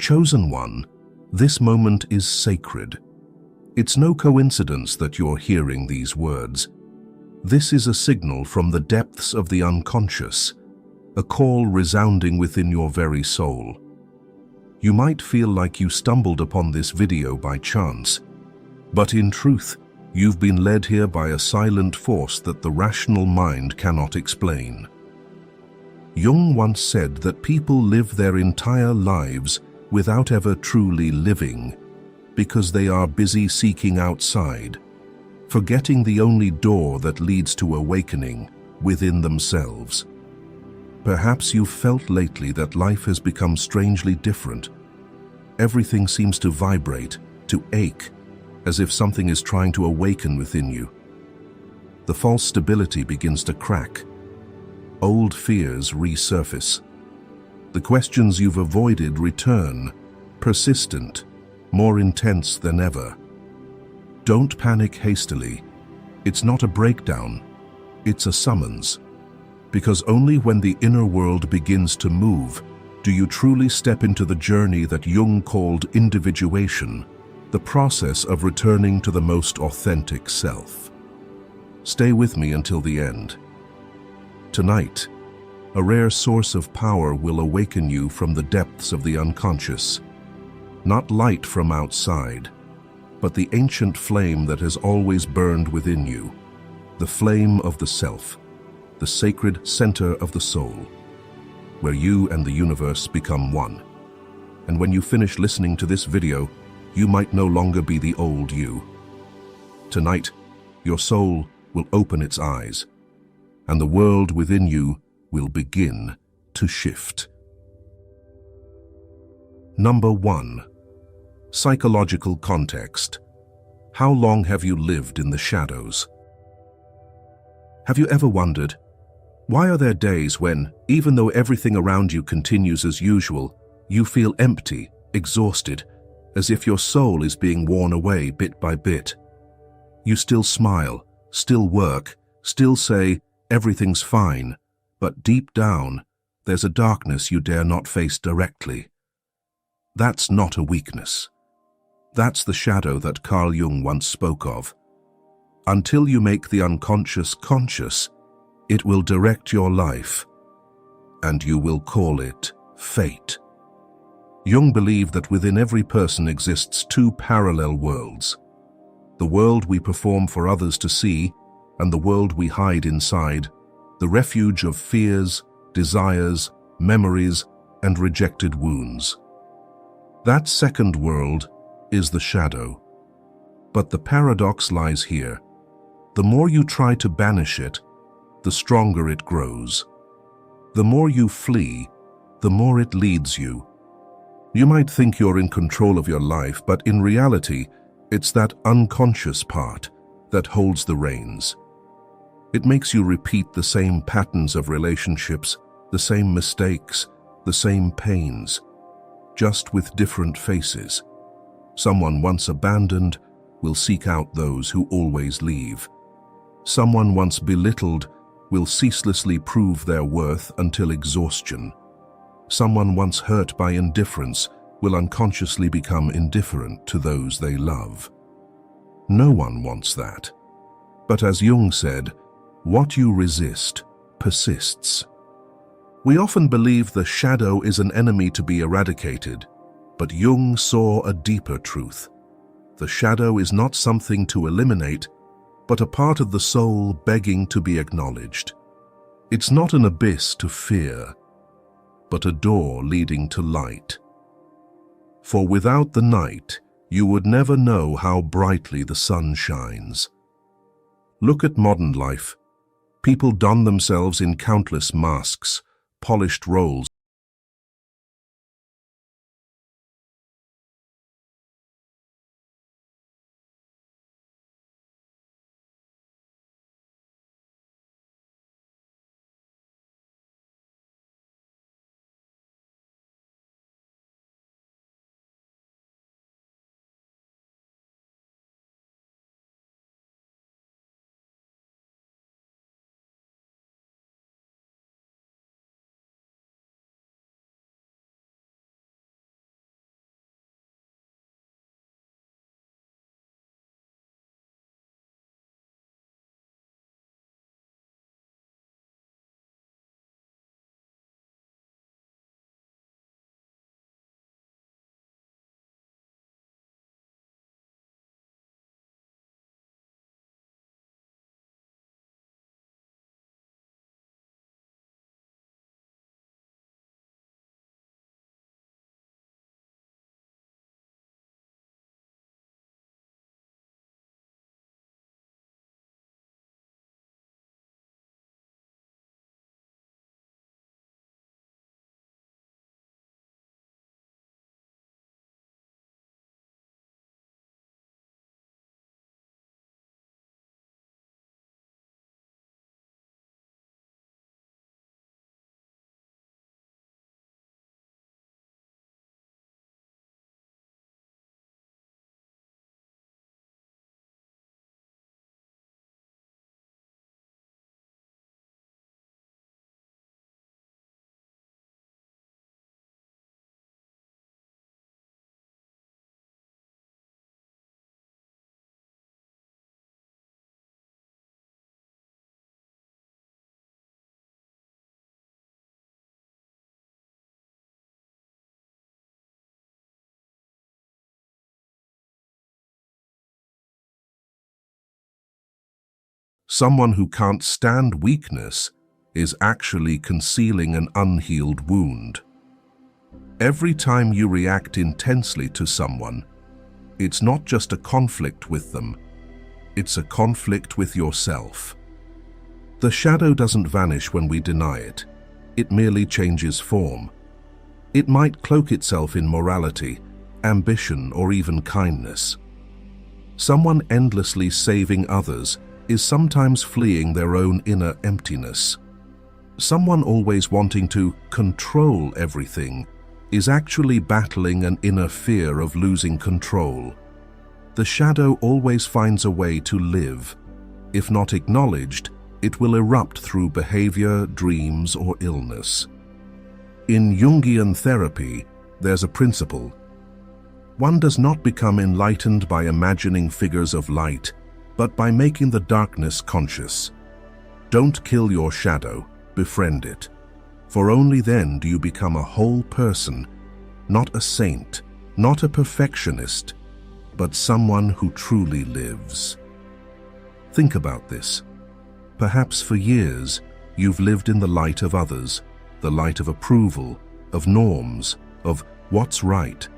chosen one, this moment is sacred. It's no coincidence that you're hearing these words. This is a signal from the depths of the unconscious, a call resounding within your very soul. You might feel like you stumbled upon this video by chance, but in truth, you've been led here by a silent force that the rational mind cannot explain. Jung once said that people live their entire lives without ever truly living, because they are busy seeking outside, forgetting the only door that leads to awakening within themselves. Perhaps you've felt lately that life has become strangely different. Everything seems to vibrate, to ache, as if something is trying to awaken within you. The false stability begins to crack. Old fears resurface. The questions you've avoided return, persistent, more intense than ever. Don't panic hastily. It's not a breakdown, it's a summons. Because only when the inner world begins to move do you truly step into the journey that Jung called individuation, the process of returning to the most authentic self. Stay with me until the end. Tonight, a rare source of power will awaken you from the depths of the unconscious. Not light from outside, but the ancient flame that has always burned within you, the flame of the self, the sacred center of the soul, where you and the universe become one. And when you finish listening to this video, you might no longer be the old you. Tonight, your soul will open its eyes, and the world within you will begin to shift. Number 1. Psychological context. How long have you lived in the shadows? Have you ever wondered, why are there days when, even though everything around you continues as usual, you feel empty, exhausted, as if your soul is being worn away bit by bit? You still smile, still work, still say, everything's fine, but deep down, there's a darkness you dare not face directly. That's not a weakness. That's the shadow that Carl Jung once spoke of. Until you make the unconscious conscious, it will direct your life, and you will call it fate. Jung believed that within every person exists two parallel worlds: the world we perform for others to see, and the world we hide inside, the refuge of fears, desires, memories, and rejected wounds. That second world is the shadow. But the paradox lies here. The more you try to banish it, the stronger it grows. The more you flee, the more it leads you. You might think you're in control of your life, but in reality, it's that unconscious part that holds the reins. It makes you repeat the same patterns of relationships, the same mistakes, the same pains, just with different faces. Someone once abandoned will seek out those who always leave. Someone once belittled will ceaselessly prove their worth until exhaustion. Someone once hurt by indifference will unconsciously become indifferent to those they love. No one wants that. But as Jung said, what you resist persists. We often believe the shadow is an enemy to be eradicated, but Jung saw a deeper truth. The shadow is not something to eliminate, but a part of the soul begging to be acknowledged. It's not an abyss to fear, but a door leading to light. For without the night, you would never know how brightly the sun shines. Look at modern life. People don themselves in countless masks, polished roles, Someone who can't stand weakness is actually concealing an unhealed wound. Every time you react intensely to someone, it's not just a conflict with them, it's a conflict with yourself. The shadow doesn't vanish when we deny it. It merely changes form. It might cloak itself in morality, ambition, or even kindness. Someone endlessly saving others is sometimes fleeing their own inner emptiness. Someone always wanting to control everything is actually battling an inner fear of losing control. The shadow always finds a way to live. If not acknowledged, it will erupt through behavior, dreams, or illness. In Jungian therapy, there's a principle. One does not become enlightened by imagining figures of light, but by making the darkness conscious. Don't kill your shadow, befriend it. For only then do you become a whole person, not a saint, not a perfectionist, but someone who truly lives. Think about this. Perhaps for years, you've lived in the light of others, the light of approval, of norms, of what's right.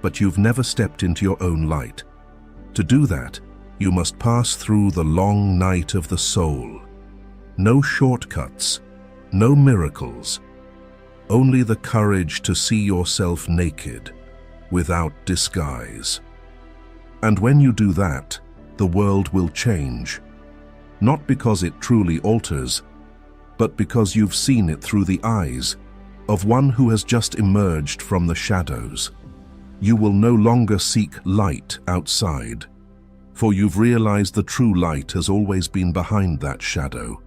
But you've never stepped into your own light. To do that, you must pass through the long night of the soul. No shortcuts, no miracles, only the courage to see yourself naked, without disguise. And when you do that, the world will change. Not because it truly alters, but because you've seen it through the eyes of one who has just emerged from the shadows. You will no longer seek light outside, for you've realized the true light has always been behind that shadow.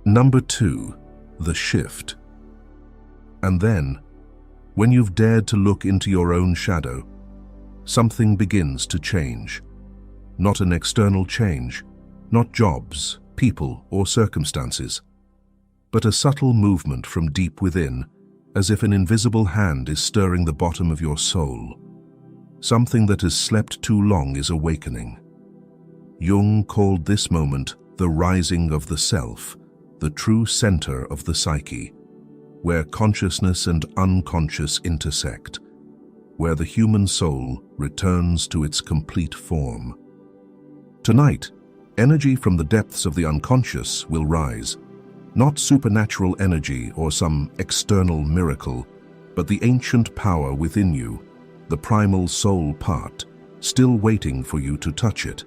Number 2, the shift. And then, when you've dared to look into your own shadow, something begins to change. Not an external change, not jobs, people, or circumstances, but a subtle movement from deep within, as if an invisible hand is stirring the bottom of your soul. Something that has slept too long is awakening. Jung called this moment the rising of the self, the true center of the psyche, where consciousness and unconscious intersect, where the human soul returns to its complete form. Tonight, energy from the depths of the unconscious will rise, not supernatural energy or some external miracle, but the ancient power within you, the primal soul part, still waiting for you to touch it.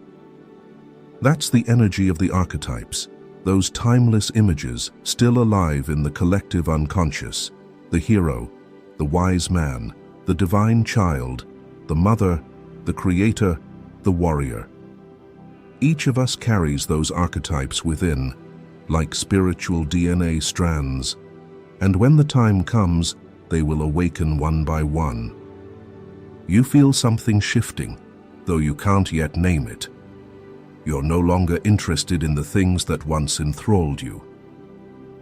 That's the energy of the archetypes, those timeless images still alive in the collective unconscious, the hero, the wise man, the divine child, the mother, the creator, the warrior. Each of us carries those archetypes within, like spiritual DNA strands, and when the time comes, they will awaken one by one. You feel something shifting, though you can't yet name it. You're no longer interested in the things that once enthralled you.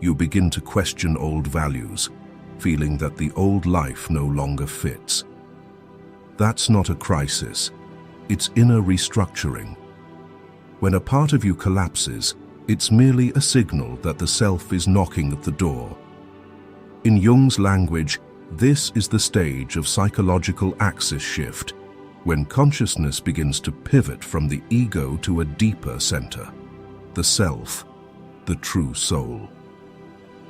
You begin to question old values, feeling that the old life no longer fits. That's not a crisis, it's inner restructuring. When a part of you collapses, it's merely a signal that the self is knocking at the door. In Jung's language, this is the stage of psychological axis shift, when consciousness begins to pivot from the ego to a deeper center, the self, the true soul.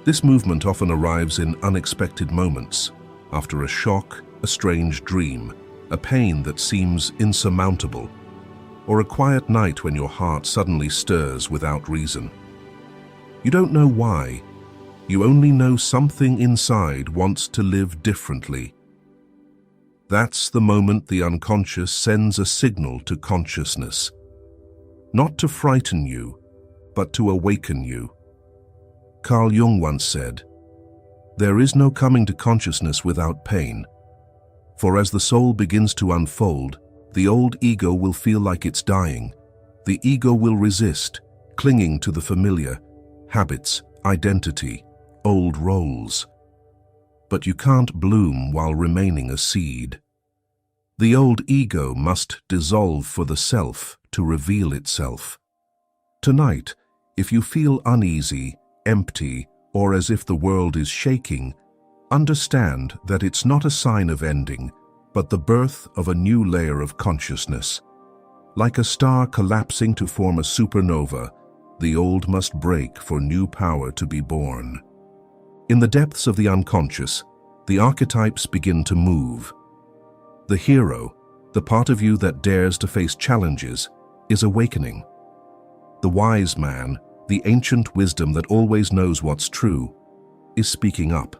This movement often arrives in unexpected moments, after a shock, a strange dream, a pain that seems insurmountable, or a quiet night when your heart suddenly stirs without reason. You don't know why, you only know something inside wants to live differently. That's the moment the unconscious sends a signal to consciousness, not to frighten you, but to awaken you. Carl Jung once said, "There is no coming to consciousness without pain, for as the soul begins to unfold, the old ego will feel like it's dying. The ego will resist, clinging to the familiar, habits, identity, old roles. But you can't bloom while remaining a seed. The old ego must dissolve for the self to reveal itself. Tonight, if you feel uneasy, empty, or as if the world is shaking, understand that it's not a sign of ending, but the birth of a new layer of consciousness. Like a star collapsing to form a supernova, the old must break for new power to be born. In the depths of the unconscious, the archetypes begin to move. The hero, the part of you that dares to face challenges, is awakening. The wise man, the ancient wisdom that always knows what's true, is speaking up.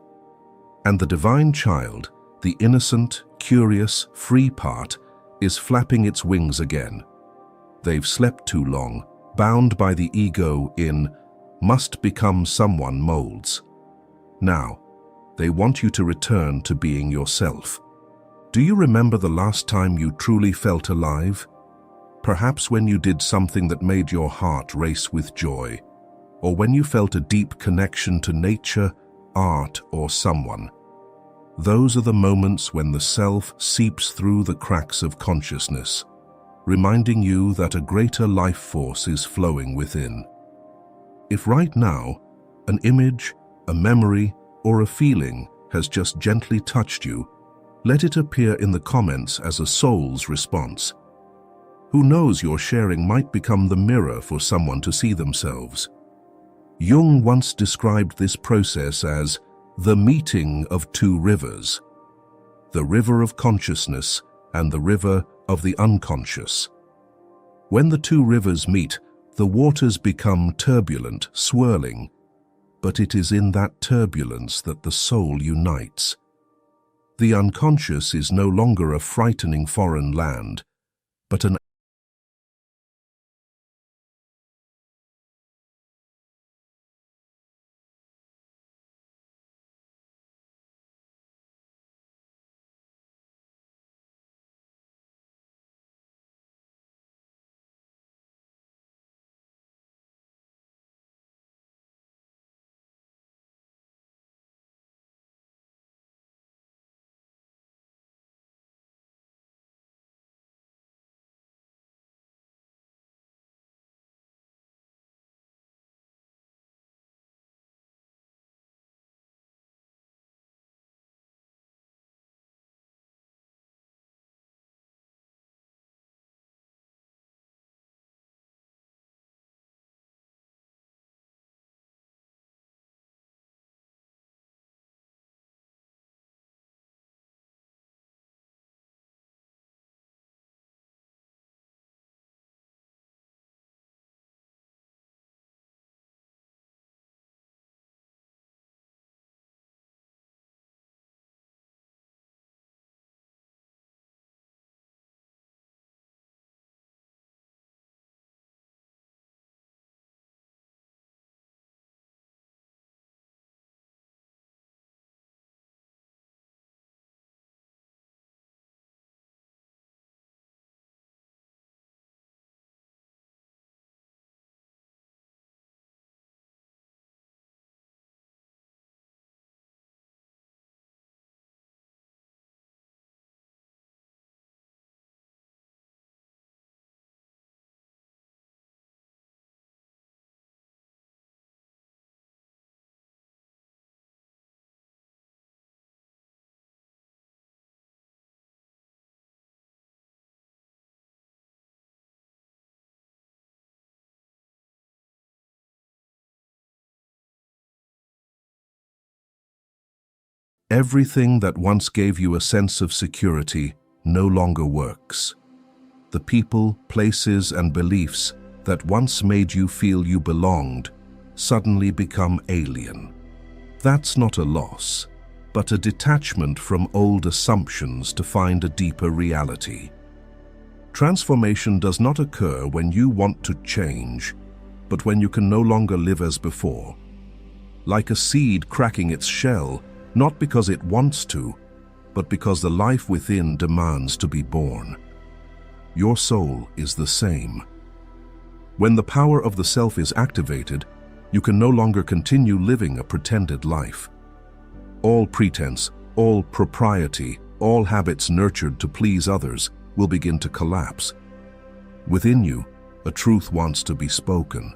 And the divine child, the innocent, curious, free part, is flapping its wings again. They've slept too long, bound by the ego in must become someone molds. Now, they want you to return to being yourself. Do you remember the last time you truly felt alive? Perhaps when you did something that made your heart race with joy, or when you felt a deep connection to nature, art, or someone. Those are the moments when the self seeps through the cracks of consciousness, reminding you that a greater life force is flowing within. If right now, an image, a memory, or a feeling has just gently touched you, let it appear in the comments as a soul's response. Who knows, your sharing might become the mirror for someone to see themselves. Jung once described this process as the meeting of two rivers, the river of consciousness and the river of the unconscious. When the two rivers meet, the waters become turbulent, swirling, but it is in that turbulence that the soul unites. The unconscious is no longer a frightening foreign land, but an everything that once gave you a sense of security no longer works. The people, places, and beliefs that once made you feel you belonged suddenly become alien. That's not a loss, but a detachment from old assumptions to find a deeper reality. Transformation does not occur when you want to change, but when you can no longer live as before. Like a seed cracking its shell, not because it wants to, but because the life within demands to be born. Your soul is the same. When the power of the self is activated, you can no longer continue living a pretended life. All pretense, all propriety, all habits nurtured to please others will begin to collapse. Within you, A truth wants to be spoken.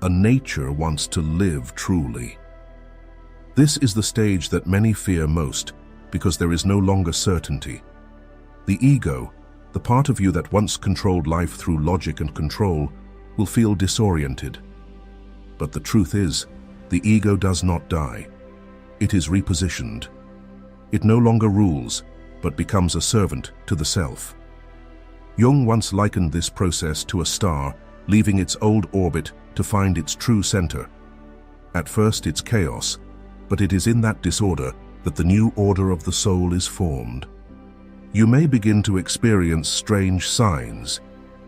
A nature wants to live truly. This is the stage that many fear most because there is no longer certainty. The ego, the part of you that once controlled life through logic and control, will feel disoriented. But the truth is, the ego does not die. It is repositioned. It no longer rules, but becomes a servant to the self. Jung once likened this process to a star leaving its old orbit to find its true center. At first it's chaos, but it is in that disorder that the new order of the soul is formed. You may begin to experience strange signs.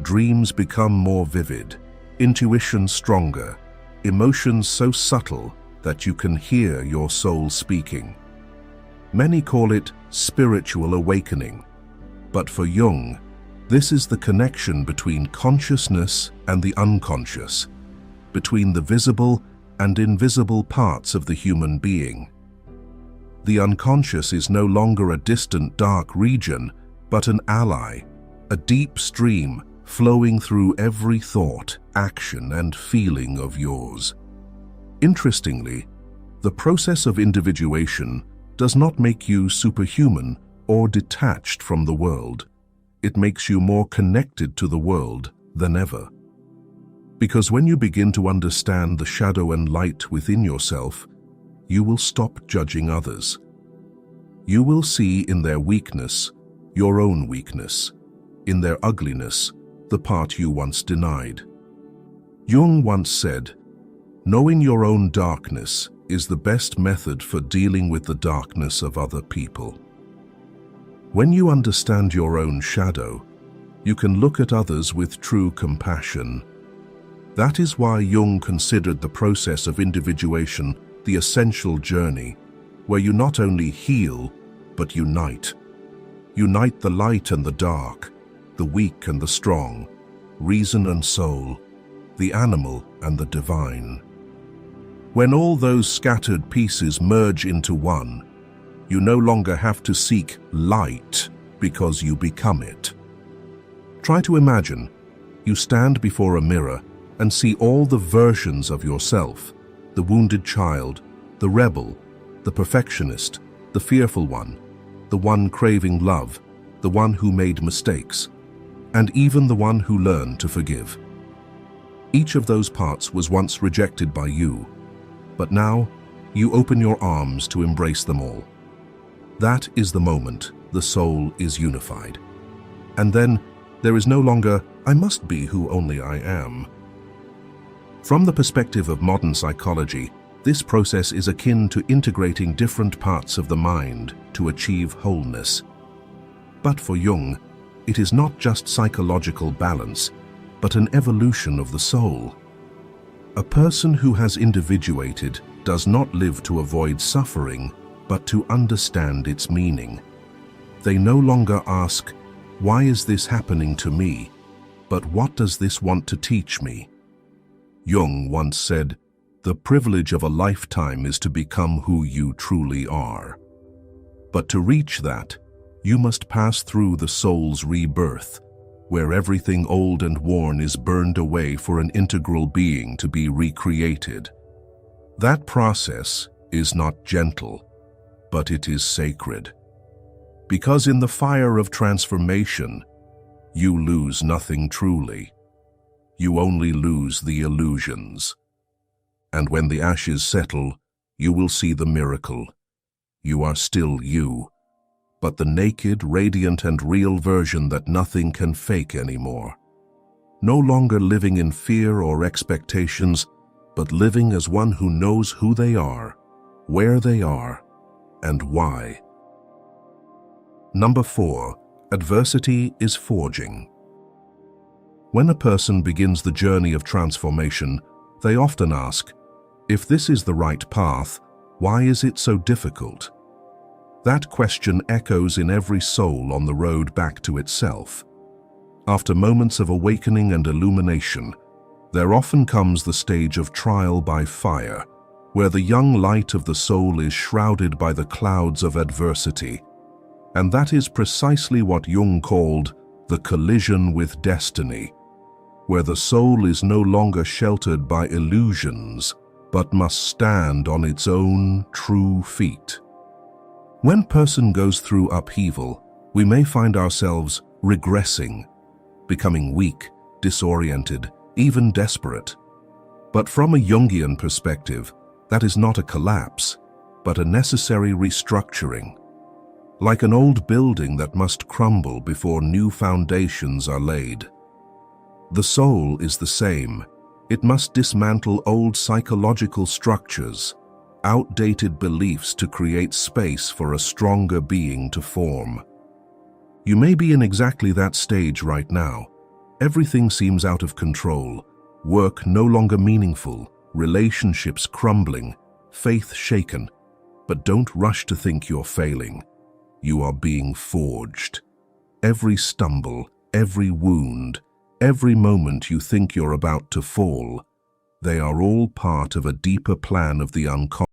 Dreams become more vivid, intuition stronger, emotions so subtle that you can hear your soul speaking. Many call it spiritual awakening, but for Jung, this is the connection between consciousness and the unconscious, between the visible and invisible parts of the human being. The unconscious is no longer a distant dark region, but an ally, a deep stream flowing through every thought, action, and feeling of yours. Interestingly, the process of individuation does not make you superhuman or detached from the world. It makes you more connected to the world than ever. Because when you begin to understand the shadow and light within yourself, you will stop judging others. You will see in their weakness your own weakness, in their ugliness the part you once denied. Jung once said, "Knowing your own darkness is the best method for dealing with the darkness of other people." When you understand your own shadow, you can look at others with true compassion. That is why Jung considered the process of individuation the essential journey, where you not only heal, but unite. Unite the light and the dark, the weak and the strong, reason and soul, the animal and the divine. When all those scattered pieces merge into one, you no longer have to seek light because you become it. Try to imagine you stand before a mirror and see all the versions of yourself, the wounded child, the rebel, the perfectionist, the fearful one, the one craving love, the one who made mistakes, and even the one who learned to forgive. Each of those parts was once rejected by you, but now you open your arms to embrace them all. That is the moment the soul is unified. And then there is no longer, "I must be who only I am." From the perspective of modern psychology, this process is akin to integrating different parts of the mind to achieve wholeness. But for Jung, it is not just psychological balance, but an evolution of the soul. A person who has individuated does not live to avoid suffering, but to understand its meaning. They no longer ask, "Why is this happening to me?" but "What does this want to teach me?" Jung once said, "The privilege of a lifetime is to become who you truly are." But to reach that, you must pass through the soul's rebirth, where everything old and worn is burned away for an integral being to be recreated. That process is not gentle, but it is sacred. Because in the fire of transformation, you lose nothing truly. You only lose the illusions. And when the ashes settle, you will see the miracle. You are still you, but the naked, radiant, and real version that nothing can fake anymore. No longer living in fear or expectations, but living as one who knows who they are, where they are, and why. Number 4, adversity is forging. When a person begins the journey of transformation, they often ask, "If this is the right path, why is it so difficult?" That question echoes in every soul on the road back to itself. After moments of awakening and illumination, there often comes the stage of trial by fire, where the young light of the soul is shrouded by the clouds of adversity. And that is precisely what Jung called the collision with destiny. where the soul is no longer sheltered by illusions, but must stand on its own true feet. When person goes through upheaval, we may find ourselves regressing, becoming weak, disoriented, even desperate. But from a Jungian perspective, that is not a collapse, but a necessary restructuring. Like an old building that must crumble before new foundations are laid. The soul is the same. It must dismantle old psychological structures, outdated beliefs to create space for a stronger being to form. You may be in exactly that stage right now. Everything seems out of control, work no longer meaningful, relationships crumbling, faith shaken. But don't rush to think you're failing. You are being forged. Every stumble, every wound, every moment you think you're about to fall, they are all part of a deeper plan of the unconscious.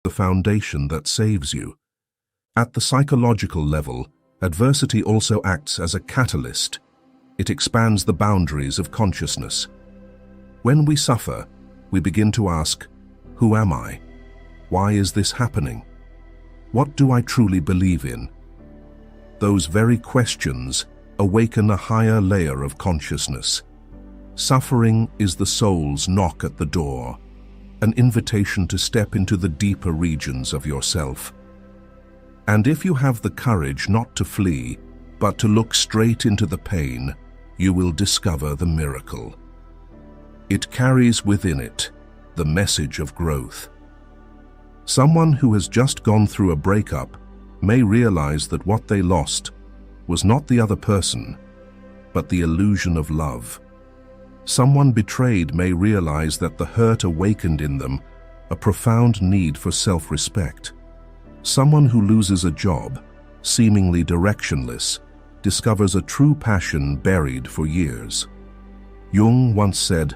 The foundation that saves you. At the psychological level, adversity also acts as a catalyst. It expands the boundaries of consciousness. When we suffer, we begin to ask, who am I? Why is this happening? What do I truly believe in? Those very questions awaken a higher layer of consciousness. Suffering is the soul's knock at the door, an invitation to step into the deeper regions of yourself. And if you have the courage not to flee, but to look straight into the pain, you will discover the miracle. It carries within it the message of growth. Someone who has just gone through a breakup may realize that what they lost was not the other person, but the illusion of love. Someone betrayed may realize that the hurt awakened in them a profound need for self-respect. Someone who loses a job, seemingly directionless, discovers a true passion buried for years. Jung once said,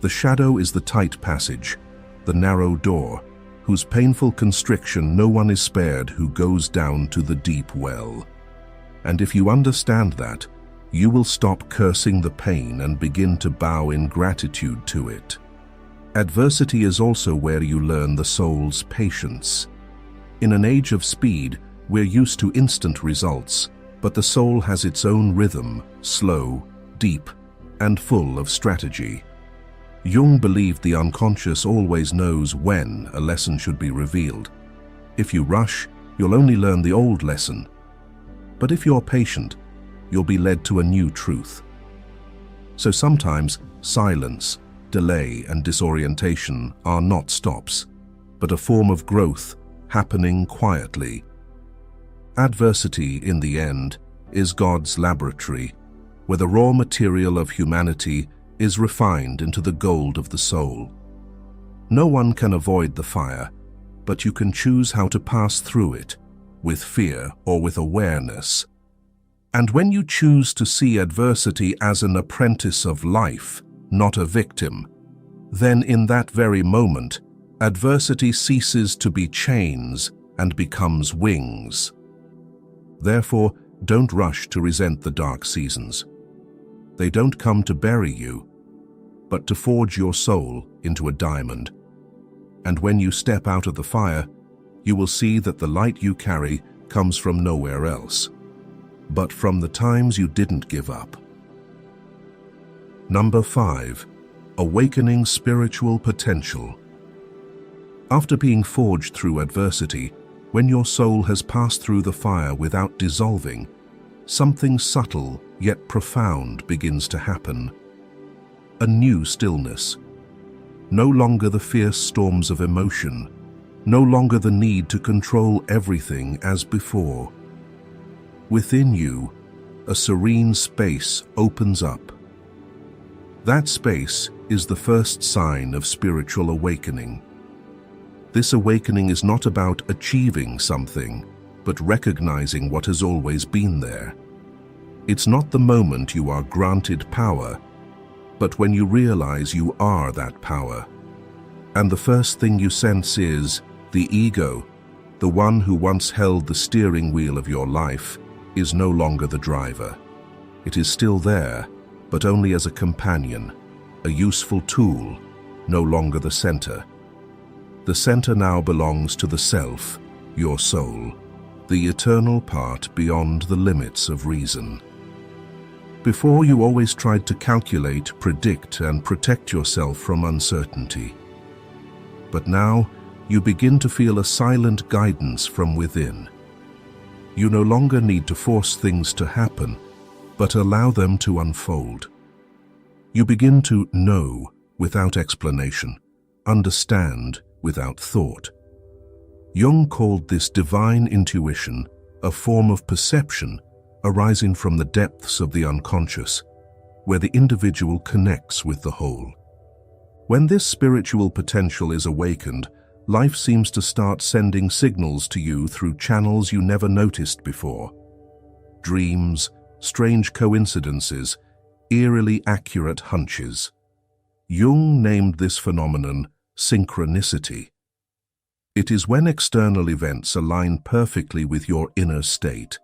"The shadow is the tight passage, the narrow door, whose painful constriction no one is spared who goes down to the deep well." And if you understand that, you will stop cursing the pain and begin to bow in gratitude to it. Adversity is also where you learn the soul's patience. In an age of speed, we're used to instant results, but the soul has its own rhythm, slow, deep, and full of strategy. Jung believed the unconscious always knows when a lesson should be revealed. If you rush, you'll only learn the old lesson. But if you're patient, you'll be led to a new truth. So sometimes silence, delay, and disorientation are not stops, but a form of growth happening quietly. Adversity, in the end, is God's laboratory, where the raw material of humanity is refined into the gold of the soul. No one can avoid the fire, but you can choose how to pass through it, with fear or with awareness. And when you choose to see adversity as an apprentice of life, not a victim, then in that very moment, adversity ceases to be chains and becomes wings. Therefore, don't rush to resent the dark seasons. They don't come to bury you, but to forge your soul into a diamond. And when you step out of the fire, you will see that the light you carry comes from nowhere else, but from the times you didn't give up. Number 5. Awakening spiritual potential. After being forged through adversity, when your soul has passed through the fire without dissolving, something subtle yet profound begins to happen. A new stillness. No longer the fierce storms of emotion, no longer the need to control everything as before. Within you, a serene space opens up. That space is the first sign of spiritual awakening. This awakening is not about achieving something, but recognizing what has always been there. It's not the moment you are granted power, but when you realize you are that power. And the first thing you sense is the ego, the one who once held the steering wheel of your life, is no longer the driver. It is still there, but only as a companion, a useful tool, no longer the center. The center now belongs to the self, your soul, the eternal part beyond the limits of reason. Before, you always tried to calculate, predict, and protect yourself from uncertainty. But now, you begin to feel a silent guidance from within. You no longer need to force things to happen, but allow them to unfold. You begin to know without explanation, understand without thought. Jung called this divine intuition a form of perception arising from the depths of the unconscious, where the individual connects with the whole. When this spiritual potential is awakened, life seems to start sending signals to you through channels you never noticed before. Dreams, strange coincidences, eerily accurate hunches. Jung named this phenomenon synchronicity. It is when external events align perfectly with your inner state,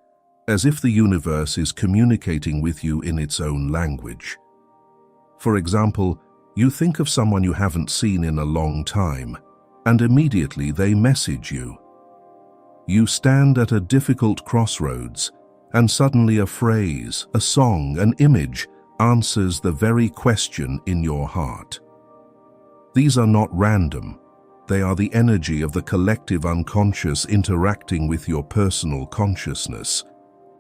as if the universe is communicating with you in its own language. For example, you think of someone you haven't seen in a long time, and immediately they message you. You stand at a difficult crossroads, and suddenly a phrase, a song, an image answers the very question in your heart. These are not random. They are the energy of the collective unconscious interacting with your personal consciousness.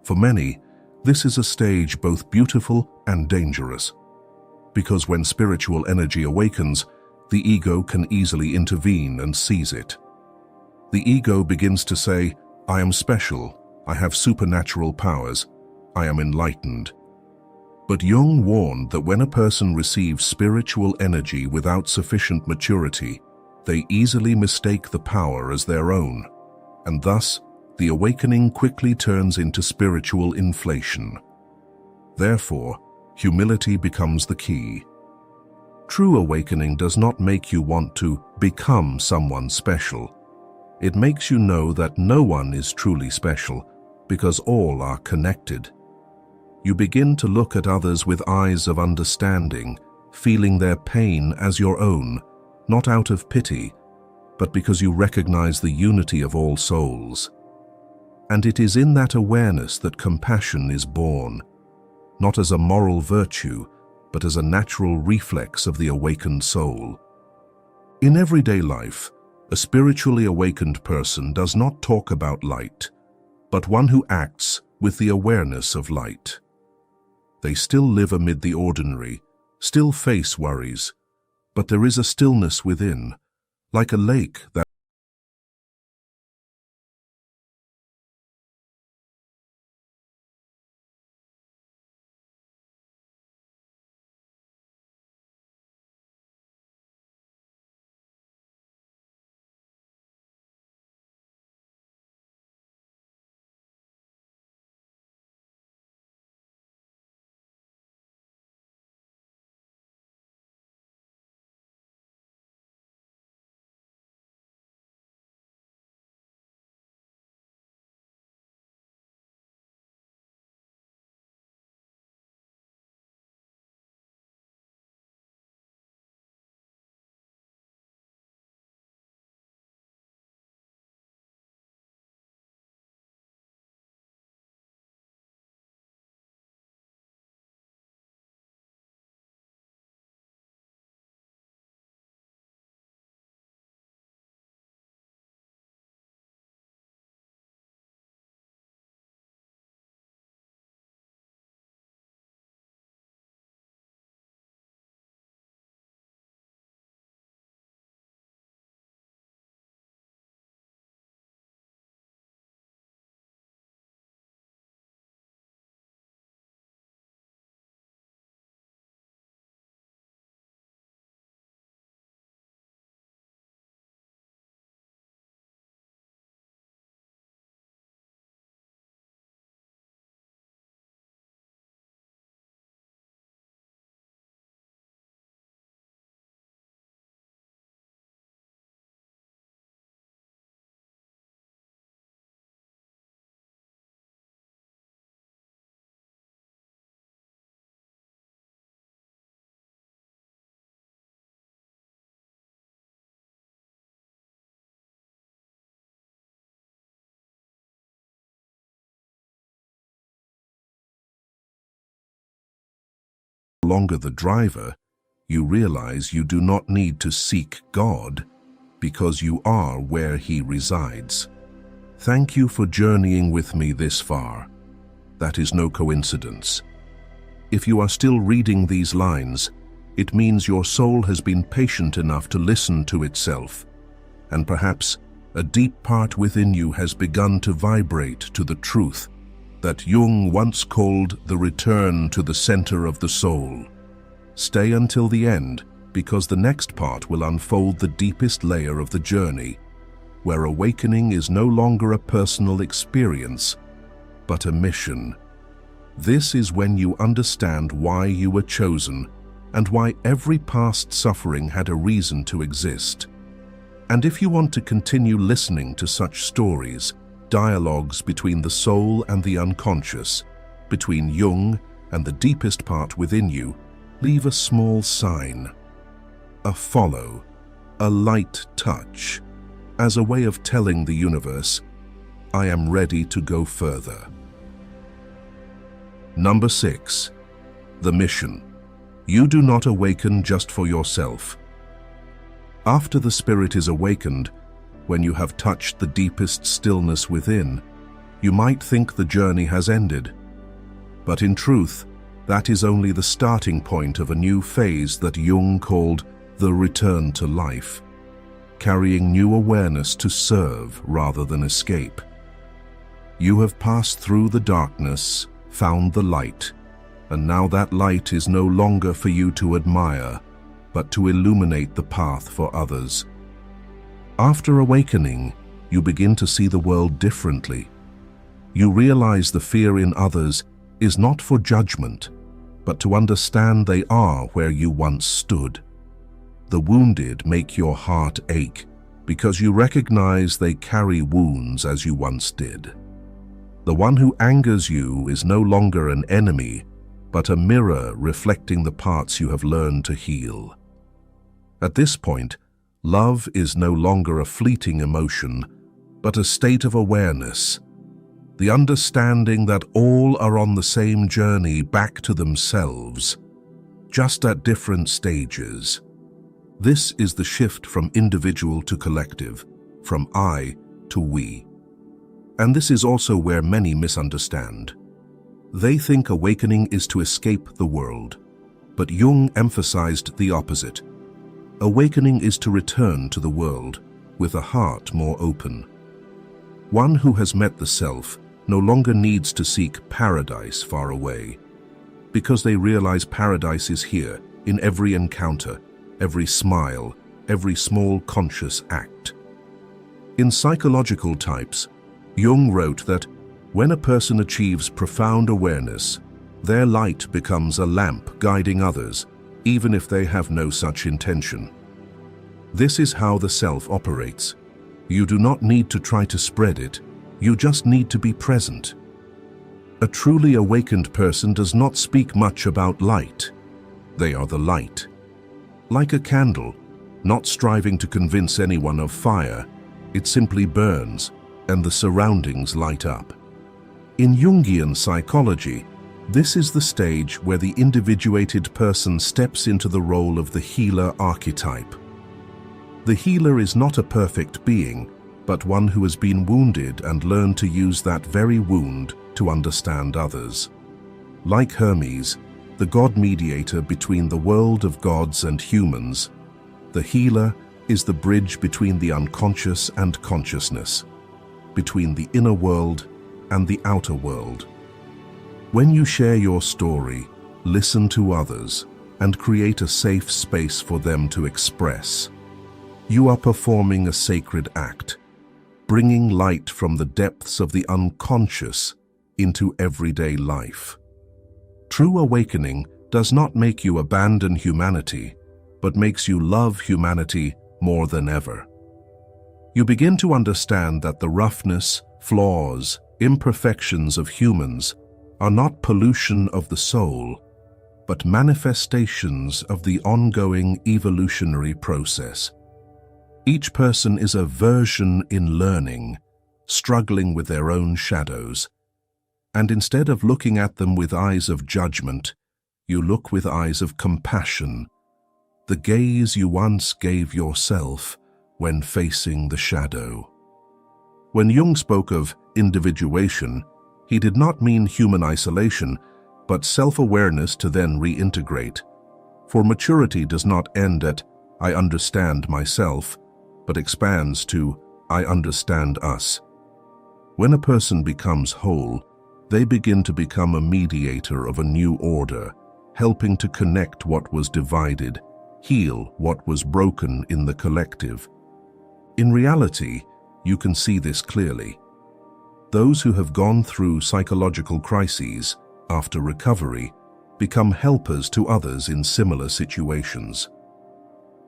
For many, this is a stage both beautiful and dangerous, because when spiritual energy awakens, the ego can easily intervene and seize it. The ego begins to say, "I am special, I have supernatural powers, I am enlightened." But Jung warned that when a person receives spiritual energy without sufficient maturity, they easily mistake the power as their own, and thus the awakening quickly turns into spiritual inflation. Therefore, humility becomes the key. True awakening does not make you want to become someone special. It makes you know that no one is truly special, because all are connected. You begin to look at others with eyes of understanding, feeling their pain as your own, not out of pity, but because you recognize the unity of all souls. And it is in that awareness that compassion is born, not as a moral virtue, but as a natural reflex of the awakened soul. In everyday life, A spiritually awakened person does not talk about light, but one who acts with the awareness of light. They still live amid the ordinary, still face worries, but there is a stillness within, like a lake that no longer the driver, you realize you do not need to seek God because you are where He resides. Thank you for journeying with me this far. That is no coincidence. If you are still reading these lines, it means your soul has been patient enough to listen to itself, and perhaps a deep part within you has begun to vibrate to the truth that Jung once called the return to the center of the soul. Stay until the end, because the next part will unfold the deepest layer of the journey, where awakening is no longer a personal experience, but a mission. This is when you understand why you were chosen and why every past suffering had a reason to exist. And if you want to continue listening to such stories, dialogues between the soul and the unconscious, between Jung and the deepest part within you, leave a small sign, a follow, a light touch, as a way of telling the universe, I am ready to go further. Number 6. The mission. You do not awaken just for yourself. After the spirit is awakened, when you have touched the deepest stillness within, you might think the journey has ended. But in truth, that is only the starting point of a new phase that Jung called the return to life, carrying new awareness to serve rather than escape. You have passed through the darkness, found the light, and now that light is no longer for you to admire, but to illuminate the path for others. After awakening, you begin to see the world differently. You realize the fear in others is not for judgment, but to understand they are where you once stood. The wounded make your heart ache because you recognize they carry wounds as you once did. The one who angers you is no longer an enemy, but a mirror reflecting the parts you have learned to heal. At this point, love is no longer a fleeting emotion, but a state of awareness, the understanding that all are on the same journey back to themselves, just at different stages. This is the shift from individual to collective, from I to we. And this is also where many misunderstand. They think awakening is to escape the world, but Jung emphasized the opposite. Awakening is to return to the world with a heart more open. One who has met the self no longer needs to seek paradise far away, because they realize paradise is here in every encounter, every smile, every small conscious act. In Psychological Types, Jung wrote that when a person achieves profound awareness, their light becomes a lamp guiding others, even if they have no such intention. This is how the self operates. You do not need to try to spread it, you just need to be present. A truly awakened person does not speak much about light. They are the light. Like a candle, not striving to convince anyone of fire, it simply burns, and the surroundings light up. In Jungian psychology, this is the stage where the individuated person steps into the role of the healer archetype. The healer is not a perfect being, but one who has been wounded and learned to use that very wound to understand others. Like Hermes, the god mediator between the world of gods and humans, the healer is the bridge between the unconscious and consciousness, between the inner world and the outer world. When you share your story, listen to others, and create a safe space for them to express, you are performing a sacred act, bringing light from the depths of the unconscious into everyday life. True awakening does not make you abandon humanity, but makes you love humanity more than ever. You begin to understand that the roughness, flaws, imperfections of humans are not pollution of the soul, but manifestations of the ongoing evolutionary process. Each person is a version in learning, struggling with their own shadows. And instead of looking at them with eyes of judgment, you look with eyes of compassion, the gaze you once gave yourself when facing the shadow. When Jung spoke of individuation, he did not mean human isolation, but self-awareness to then reintegrate. For maturity does not end at "I understand myself," but expands to "I understand us." When a person becomes whole, they begin to become a mediator of a new order, helping to connect what was divided, heal what was broken in the collective. In reality, you can see this clearly. Those who have gone through psychological crises after recovery become helpers to others in similar situations.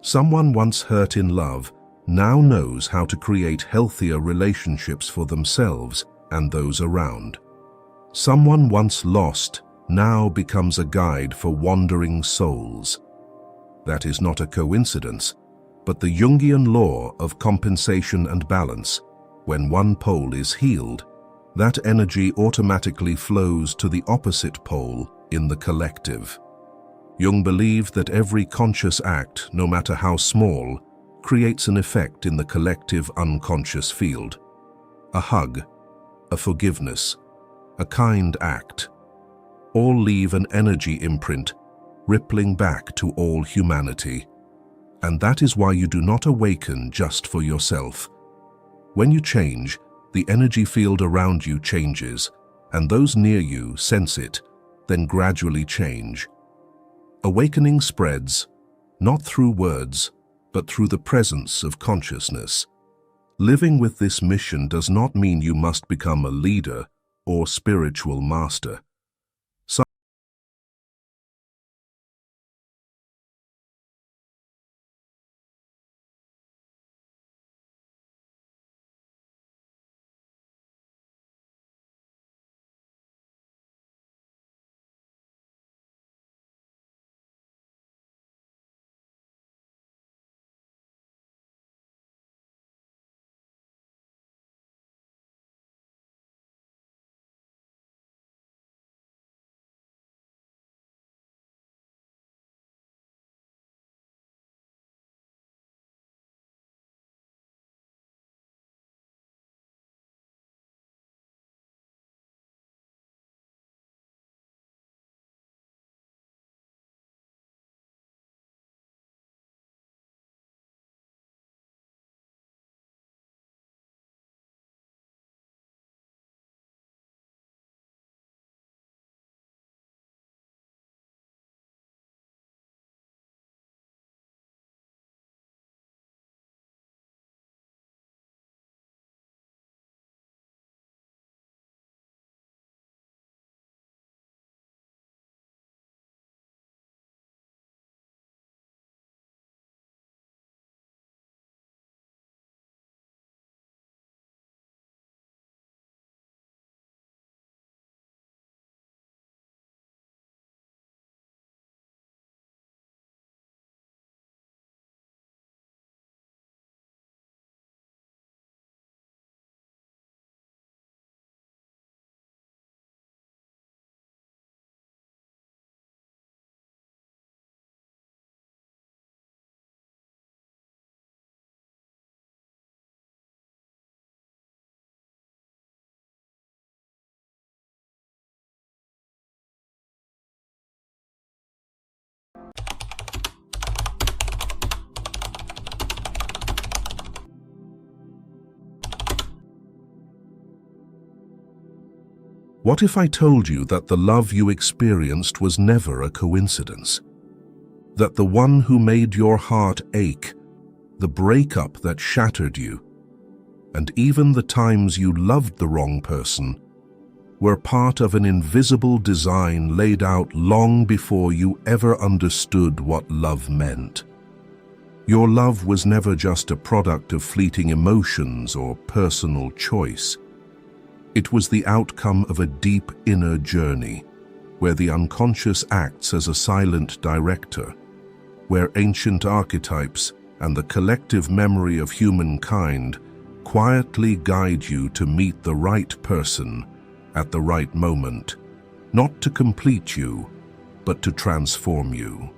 Someone once hurt in love now knows how to create healthier relationships for themselves and those around. Someone once lost now becomes a guide for wandering souls. That is not a coincidence, but the Jungian law of compensation and balance. When one pole is healed, that energy automatically flows to the opposite pole in the collective. Jung believed that every conscious act, no matter how small, creates an effect in the collective unconscious field. A hug, a forgiveness, a kind act, all leave an energy imprint, rippling back to all humanity. And that is why you do not awaken just for yourself. When you change, the energy field around you changes, and those near you sense it, then gradually change. Awakening spreads, not through words, but through the presence of consciousness. Living with this mission does not mean you must become a leader or spiritual master. What if I told you that the love you experienced was never a coincidence? That the one who made your heart ache, the breakup that shattered you, and even the times you loved the wrong person, were part of an invisible design laid out long before you ever understood what love meant. Your love was never just a product of fleeting emotions or personal choice. It was the outcome of a deep inner journey, where the unconscious acts as a silent director, where ancient archetypes and the collective memory of humankind quietly guide you to meet the right person at the right moment, not to complete you, but to transform you.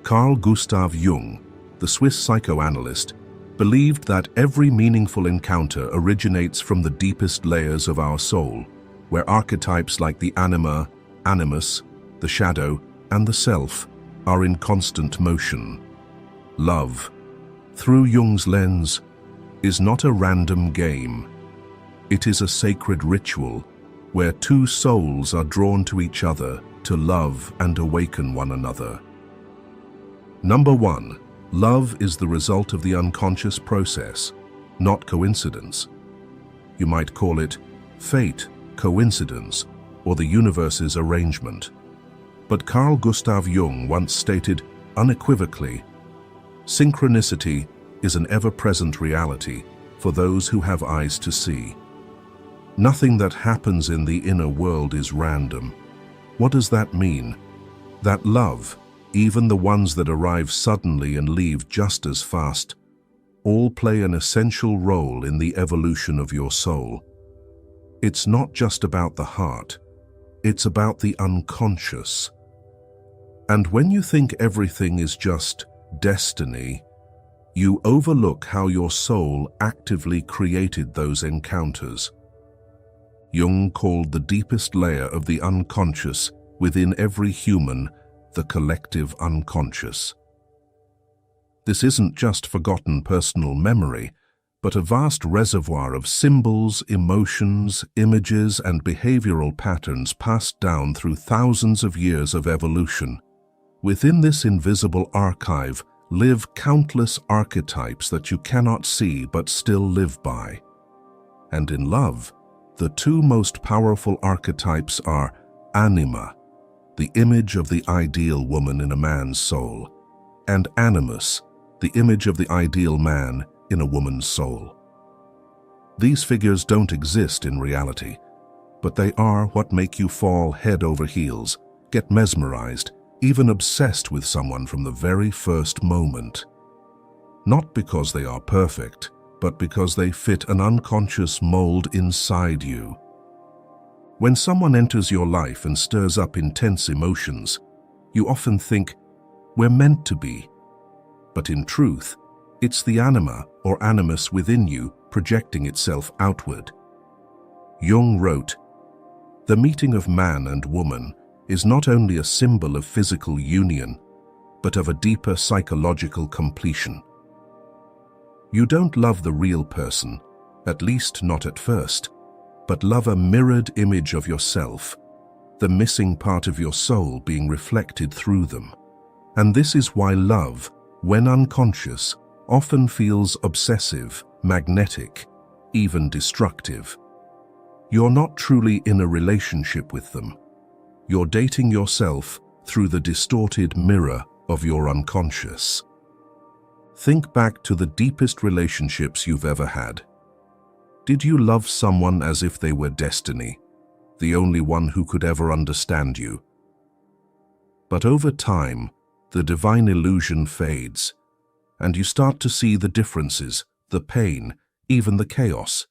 Carl Gustav Jung, the Swiss psychoanalyst, believed that every meaningful encounter originates from the deepest layers of our soul, where archetypes like the anima, animus, the shadow, and the self are in constant motion. Love, through Jung's lens, is not a random game. It is a sacred ritual where two souls are drawn to each other to love and awaken one another. Number 1. Love is the result of the unconscious process, not coincidence. You might call it fate, coincidence, or the universe's arrangement. But Carl Gustav Jung once stated unequivocally, synchronicity is an ever-present reality for those who have eyes to see. Nothing that happens in the inner world is random. What does that mean? That love, even the ones that arrive suddenly and leave just as fast, all play an essential role in the evolution of your soul. It's not just about the heart, it's about the unconscious. And when you think everything is just destiny, you overlook how your soul actively created those encounters. Jung called the deepest layer of the unconscious within every human the collective unconscious. This isn't just forgotten personal memory, but a vast reservoir of symbols, emotions, images, and behavioral patterns passed down through thousands of years of evolution. Within this invisible archive live countless archetypes that you cannot see but still live by. And in love, the two most powerful archetypes are anima, the image of the ideal woman in a man's soul, and animus, the image of the ideal man in a woman's soul. These figures don't exist in reality, but they are what make you fall head over heels, get mesmerized, even obsessed with someone from the very first moment. Not because they are perfect, but because they fit an unconscious mold inside you. When someone enters your life and stirs up intense emotions, you often think, we're meant to be. But in truth, it's the anima or animus within you projecting itself outward. Jung wrote, "The meeting of man and woman is not only a symbol of physical union, but of a deeper psychological completion. You don't love the real person, at least not at first, but love a mirrored image of yourself, the missing part of your soul being reflected through them. And this is why love, when unconscious, often feels obsessive, magnetic, even destructive. You're not truly in a relationship with them. You're dating yourself through the distorted mirror of your unconscious." Think back to the deepest relationships you've ever had. Did you love someone as if they were destiny, the only one who could ever understand you? But over time, the divine illusion fades, and you start to see the differences, the pain, even the chaos.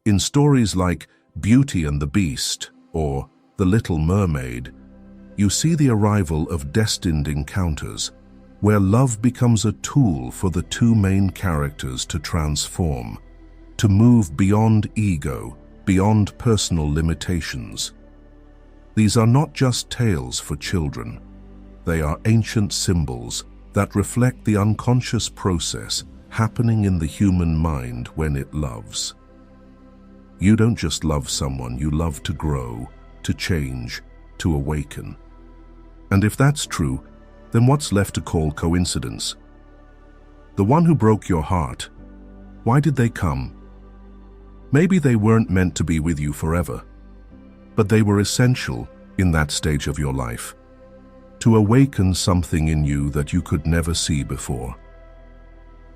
In stories like Beauty and the Beast or The Little Mermaid, you see the arrival of destined encounters where love becomes a tool for the two main characters to transform, to move beyond ego, beyond personal limitations. These are not just tales for children. They are ancient symbols that reflect the unconscious process happening in the human mind when it loves. You don't just love someone, you love to grow, to change, to awaken. And if that's true, then what's left to call coincidence? The one who broke your heart, why did they come? Maybe they weren't meant to be with you forever, but they were essential in that stage of your life, to awaken something in you that you could never see before.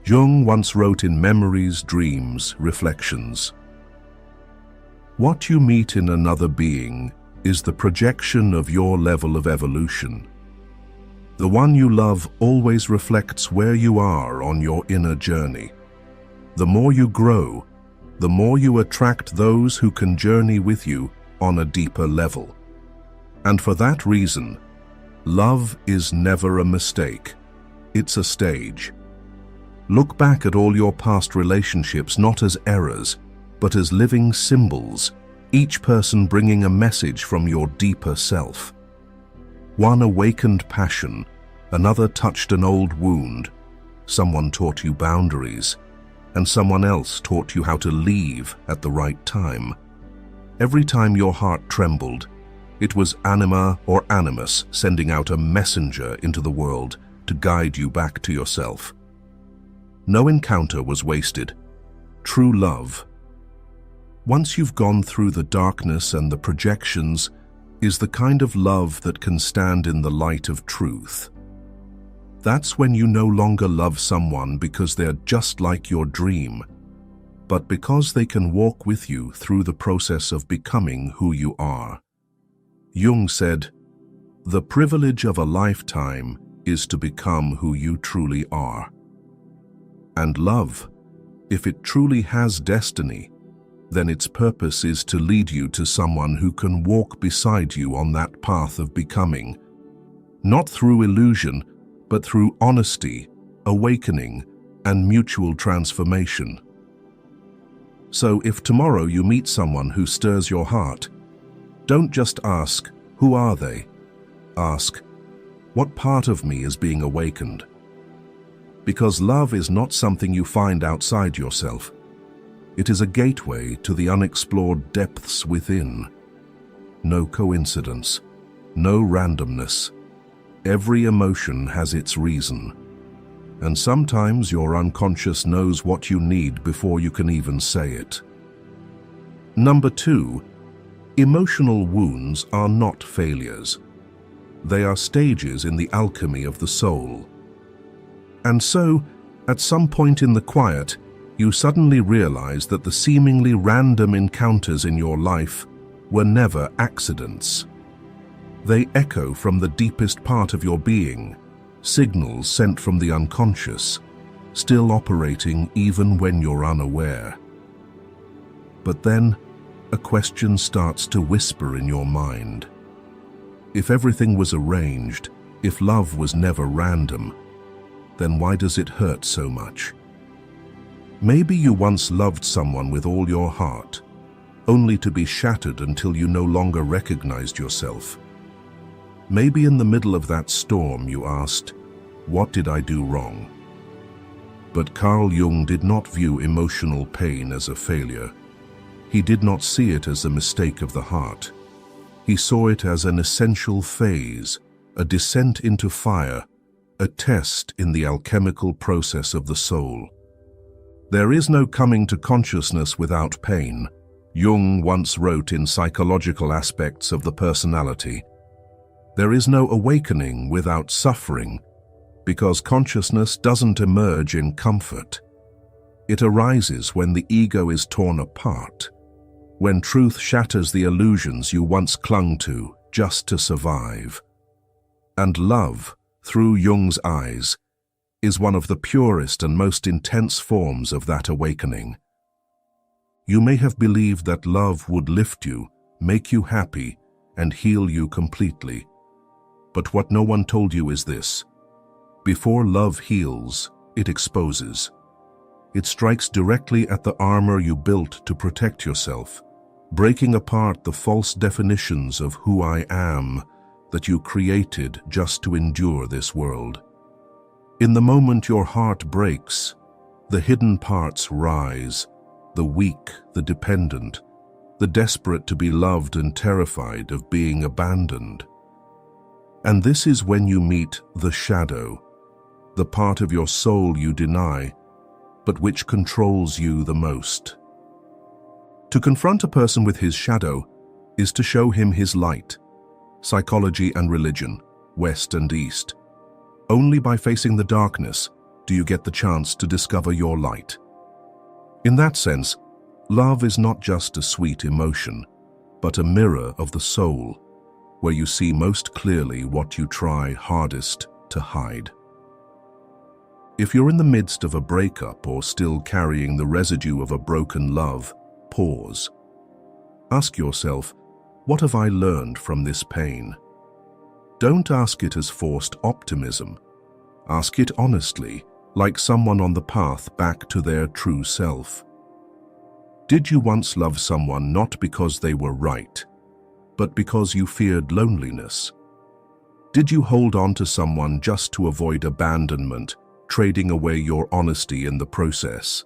Jung once wrote in Memories, Dreams, Reflections, "What you meet in another being is the projection of your level of evolution. The one you love always reflects where you are on your inner journey. The more you grow, the more you attract those who can journey with you on a deeper level. And for that reason, love is never a mistake. It's a stage. Look back at all your past relationships not as errors, but as living symbols, each person bringing a message from your deeper self. One awakened passion, another touched an old wound, someone taught you boundaries, and someone else taught you how to leave at the right time. Every time your heart trembled, it was anima or animus sending out a messenger into the world to guide you back to yourself. No encounter was wasted. True love, once you've gone through the darkness and the projections, is the kind of love that can stand in the light of truth. That's when you no longer love someone because they're just like your dream, but because they can walk with you through the process of becoming who you are. Jung said, "The privilege of a lifetime is to become who you truly are." And love, if it truly has destiny, then its purpose is to lead you to someone who can walk beside you on that path of becoming, not through illusion, but through honesty, awakening, and mutual transformation. So if tomorrow you meet someone who stirs your heart, don't just ask, "Who are they?" Ask, "What part of me is being awakened?" Because love is not something you find outside yourself. It is a gateway to the unexplored depths within. No coincidence, no randomness. Every emotion has its reason. And sometimes your unconscious knows what you need before you can even say it. Number 2, emotional wounds are not failures. They are stages in the alchemy of the soul. And so, at some point in the quiet, you suddenly realize that the seemingly random encounters in your life were never accidents. They echo from the deepest part of your being, signals sent from the unconscious, still operating even when you're unaware. But then, a question starts to whisper in your mind. If everything was arranged, if love was never random, then why does it hurt so much? Maybe you once loved someone with all your heart, only to be shattered until you no longer recognized yourself. Maybe in the middle of that storm you asked, "What did I do wrong?" But Carl Jung did not view emotional pain as a failure. He did not see it as a mistake of the heart. He saw it as an essential phase, a descent into fire, a test in the alchemical process of the soul. There is no coming to consciousness without pain, Jung once wrote in Psychological Aspects of the Personality. There is no awakening without suffering, because consciousness doesn't emerge in comfort. It arises when the ego is torn apart, when truth shatters the illusions you once clung to just to survive. And love, through Jung's eyes, is one of the purest and most intense forms of that awakening. You may have believed that love would lift you, make you happy, and heal you completely. But what no one told you is this: before love heals, it exposes. It strikes directly at the armor you built to protect yourself, breaking apart the false definitions of who I am that you created just to endure this world. In the moment your heart breaks, the hidden parts rise, the weak, the dependent, the desperate to be loved and terrified of being abandoned. And this is when you meet the shadow, the part of your soul you deny, but which controls you the most. To confront a person with his shadow is to show him his light. Psychology and religion, West and East. Only by facing the darkness do you get the chance to discover your light. In that sense, love is not just a sweet emotion, but a mirror of the soul, where you see most clearly what you try hardest to hide. If you're in the midst of a breakup or still carrying the residue of a broken love, pause. Ask yourself, what have I learned from this pain? Don't ask it as forced optimism. Ask it honestly, like someone on the path back to their true self. Did you once love someone not because they were right, but because you feared loneliness? Did you hold on to someone just to avoid abandonment, trading away your honesty in the process?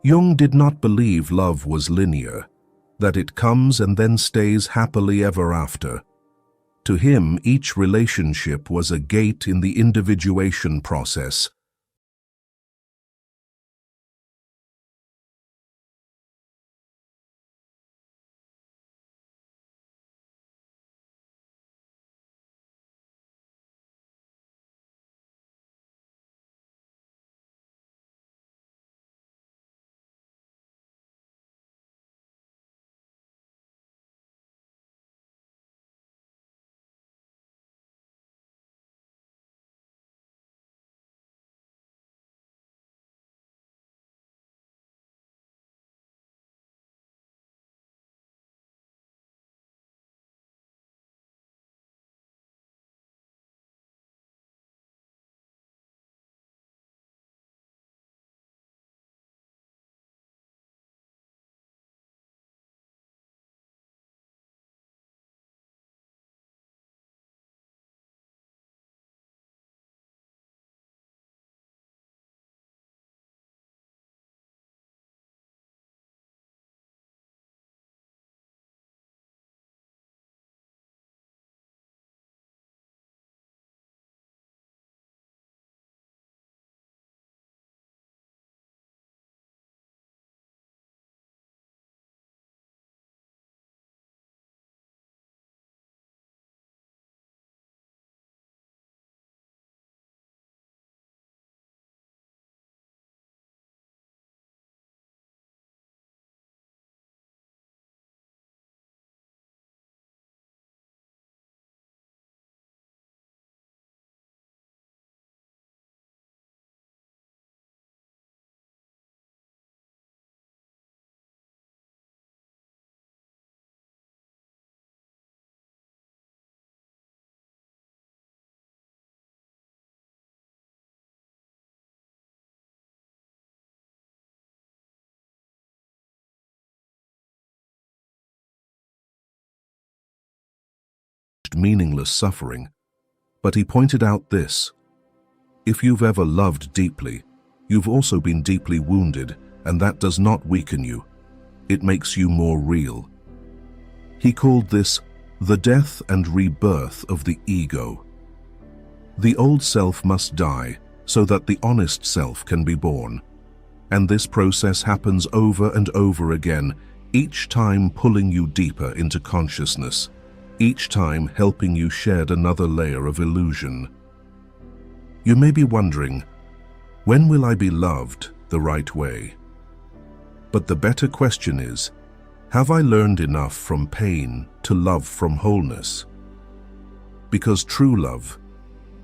Jung did not believe love was linear, that it comes and then stays happily ever after. To him, each relationship was a gate in the individuation process. Meaningless suffering, but he pointed out this: if you've ever loved deeply, you've also been deeply wounded, and that does not weaken you. It makes you more real. He called this the death and rebirth of the ego. The old self must die so that the honest self can be born, and this process happens over and over again, each time pulling you deeper into consciousness, each time helping you shed another layer of illusion. You may be wondering, when will I be loved the right way? But the better question is, have I learned enough from pain to love from wholeness? Because true love,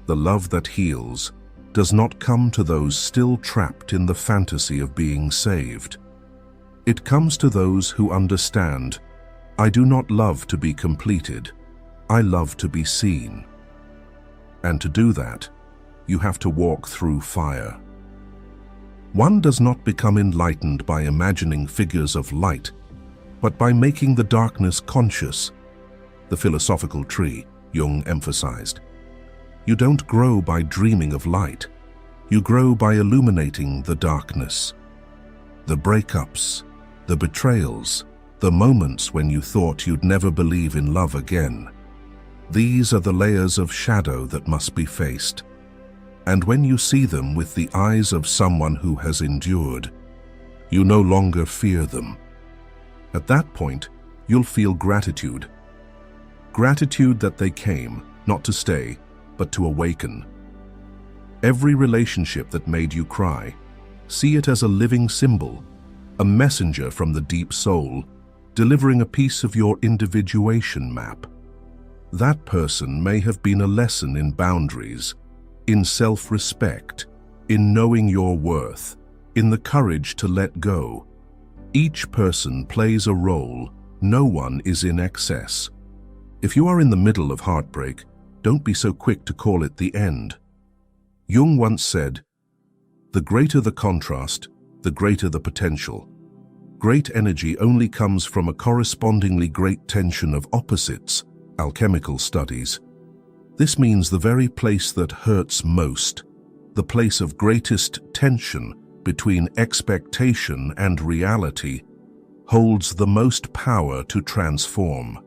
the love that heals, does not come to those still trapped in the fantasy of being saved. It comes to those who understand, I do not love to be completed, I love to be seen. And to do that, you have to walk through fire. One does not become enlightened by imagining figures of light, but by making the darkness conscious. The philosophical tree, Jung emphasized. You don't grow by dreaming of light. You grow by illuminating the darkness. The breakups, the betrayals, the moments when you thought you'd never believe in love again. These are the layers of shadow that must be faced. And when you see them with the eyes of someone who has endured, you no longer fear them. At that point, you'll feel gratitude. Gratitude that they came, not to stay, but to awaken. Every relationship that made you cry, see it as a living symbol, a messenger from the deep soul, delivering a piece of your individuation map. That person may have been a lesson in boundaries, in self-respect, in knowing your worth, in the courage to let go. Each person plays a role. No one is in excess. If you are in the middle of heartbreak, don't be so quick to call it the end. Jung once said, "The greater the contrast, the greater the potential." Great energy only comes from a correspondingly great tension of opposites, alchemical studies. This means the very place that hurts most, the place of greatest tension between expectation and reality, holds the most power to transform.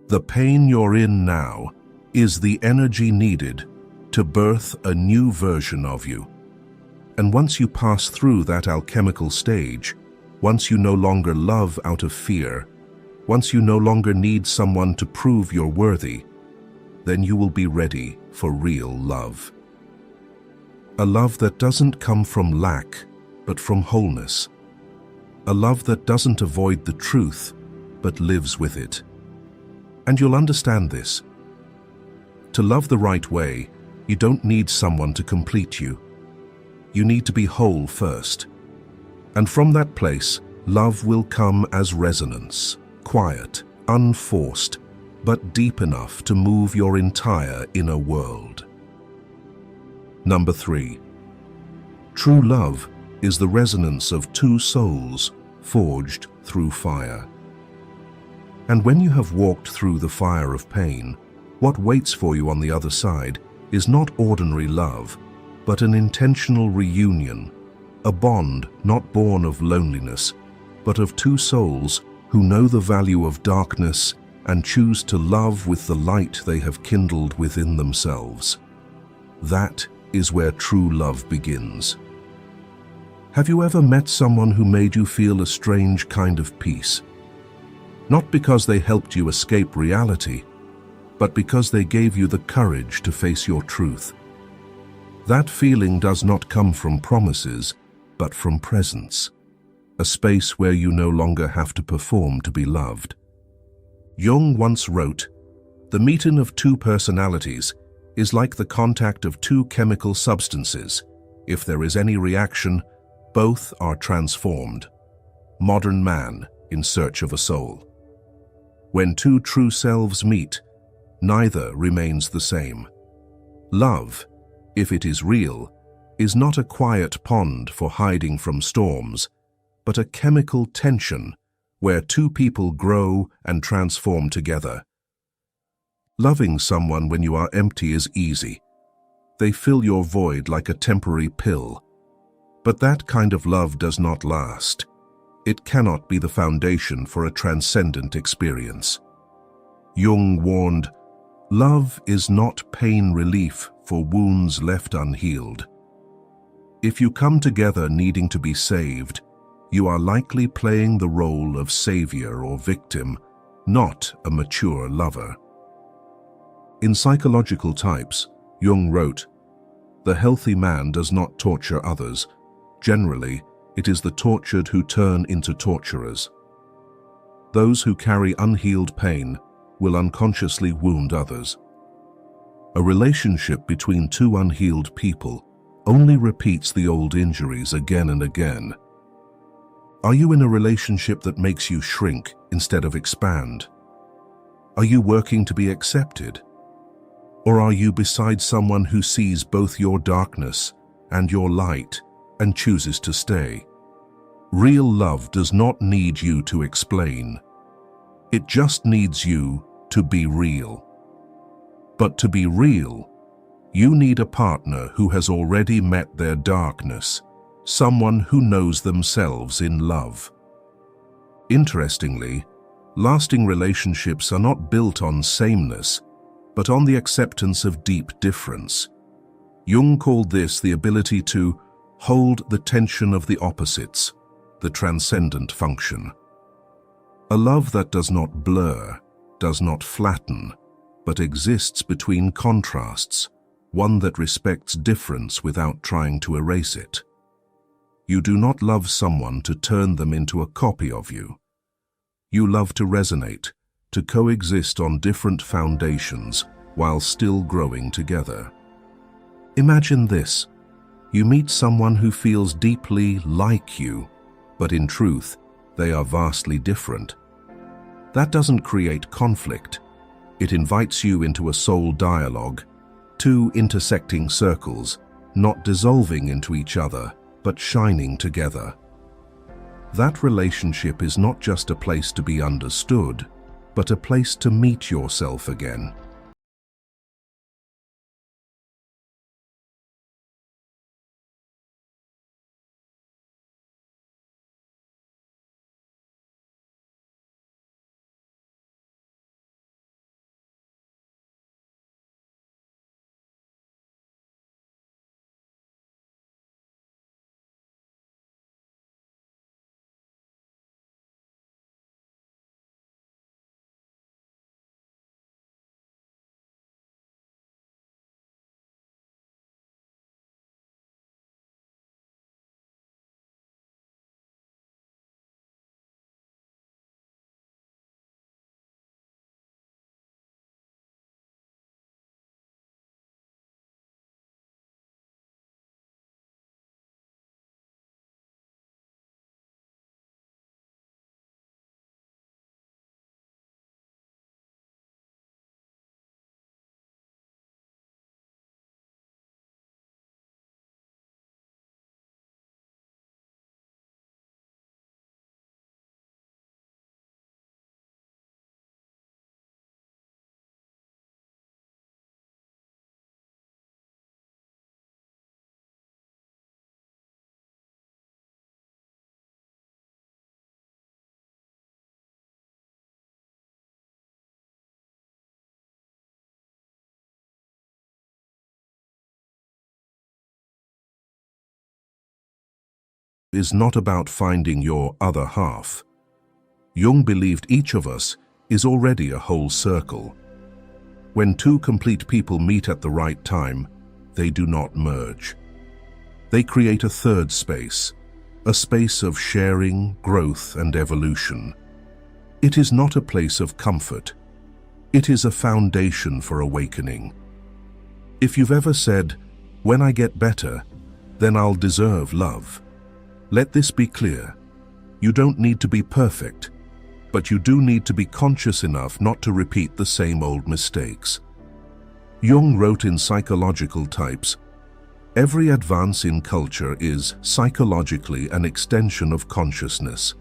The pain you're in now is the energy needed to birth a new version of you. And once you pass through that alchemical stage, once you no longer love out of fear, once you no longer need someone to prove you're worthy, then you will be ready for real love. A love that doesn't come from lack, but from wholeness. A love that doesn't avoid the truth, but lives with it. And you'll understand this. To love the right way, you don't need someone to complete you. You need to be whole first. And from that place, love will come as resonance, quiet, unforced, but deep enough to move your entire inner world. Number 3. True love is the resonance of two souls forged through fire. And when you have walked through the fire of pain, what waits for you on the other side is not ordinary love, but an intentional reunion, a bond not born of loneliness, but of two souls who know the value of darkness and choose to love with the light they have kindled within themselves. That is where true love begins. Have you ever met someone who made you feel a strange kind of peace? Not because they helped you escape reality, but because they gave you the courage to face your truth. That feeling does not come from promises, but from presence, a space where you no longer have to perform to be loved. Jung once wrote, "The meeting of two personalities is like the contact of two chemical substances. If there is any reaction, both are transformed." Modern man in search of a soul. When two true selves meet, neither remains the same. Love, if it is real, is not a quiet pond for hiding from storms, but a chemical tension where two people grow and transform together. Loving someone when you are empty is easy. They fill your void like a temporary pill. But that kind of love does not last. It cannot be the foundation for a transcendent experience. Jung warned, "Love is not pain relief for wounds left unhealed." If you come together needing to be saved, you are likely playing the role of savior or victim, not a mature lover. In Psychological Types, Jung wrote, "The healthy man does not torture others. Generally, it is the tortured who turn into torturers. Those who carry unhealed pain will unconsciously wound others." A relationship between two unhealed people only repeats the old injuries again and again. Are you in a relationship that makes you shrink instead of expand? Are you working to be accepted? Or are you beside someone who sees both your darkness and your light and chooses to stay? Real love does not need you to explain. It just needs you to be real. But to be real, you need a partner who has already met their darkness, someone who knows themselves in love. Interestingly, lasting relationships are not built on sameness, but on the acceptance of deep difference. Jung called this the ability to hold the tension of the opposites, the transcendent function. A love that does not blur, does not flatten, but exists between contrasts, one that respects difference without trying to erase it. You do not love someone to turn them into a copy of you. You love to resonate, to coexist on different foundations while still growing together. Imagine this. You meet someone who feels deeply like you, but in truth, they are vastly different. That doesn't create conflict. It invites you into a soul dialogue, two intersecting circles, not dissolving into each other, but shining together. That relationship is not just a place to be understood, but a place to meet yourself again. Is not about finding your other half. Jung believed each of us is already a whole circle. When two complete people meet at the right time, they do not merge. They create a third space, a space of sharing, growth, and evolution. It is not a place of comfort. It is a foundation for awakening. If you've ever said, "When I get better, then I'll deserve love," let this be clear. You don't need to be perfect, but you do need to be conscious enough not to repeat the same old mistakes. Jung wrote in Psychological Types, "Every advance in culture is psychologically an extension of consciousness."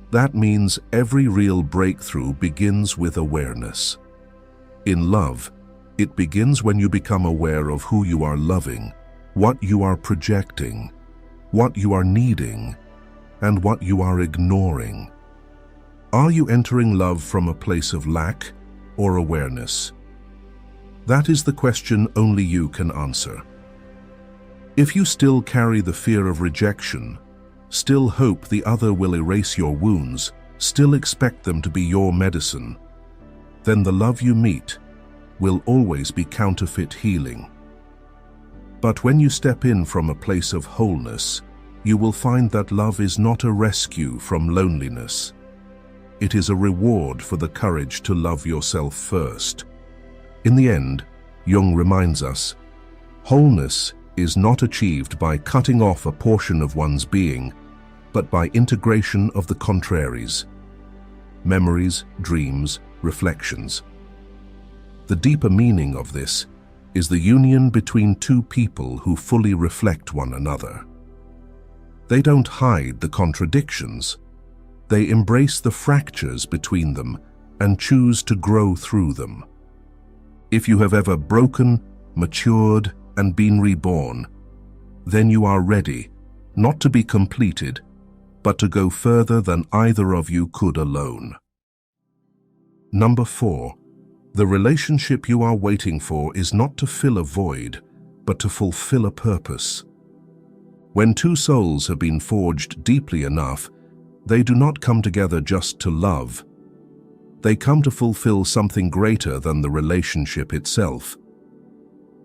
That means every real breakthrough begins with awareness. In love, it begins when you become aware of who you are loving, what you are projecting, what you are needing, and what you are ignoring. Are you entering love from a place of lack or awareness? That is the question only you can answer. If you still carry the fear of rejection, still hope the other will erase your wounds, still expect them to be your medicine, then the love you meet will always be counterfeit healing. But when you step in from a place of wholeness, you will find that love is not a rescue from loneliness. It is a reward for the courage to love yourself first. In the end, Jung reminds us, wholeness is not achieved by cutting off a portion of one's being, but by integration of the contraries: memories, dreams, reflections. The deeper meaning of this is the union between two people who fully reflect one another. They don't hide the contradictions. They embrace the fractures between them and choose to grow through them. If you have ever broken, matured, and been reborn, then you are ready, not to be completed, but to go further than either of you could alone. Number 4. The relationship you are waiting for is not to fill a void, but to fulfill a purpose. When two souls have been forged deeply enough, they do not come together just to love. They come to fulfill something greater than the relationship itself.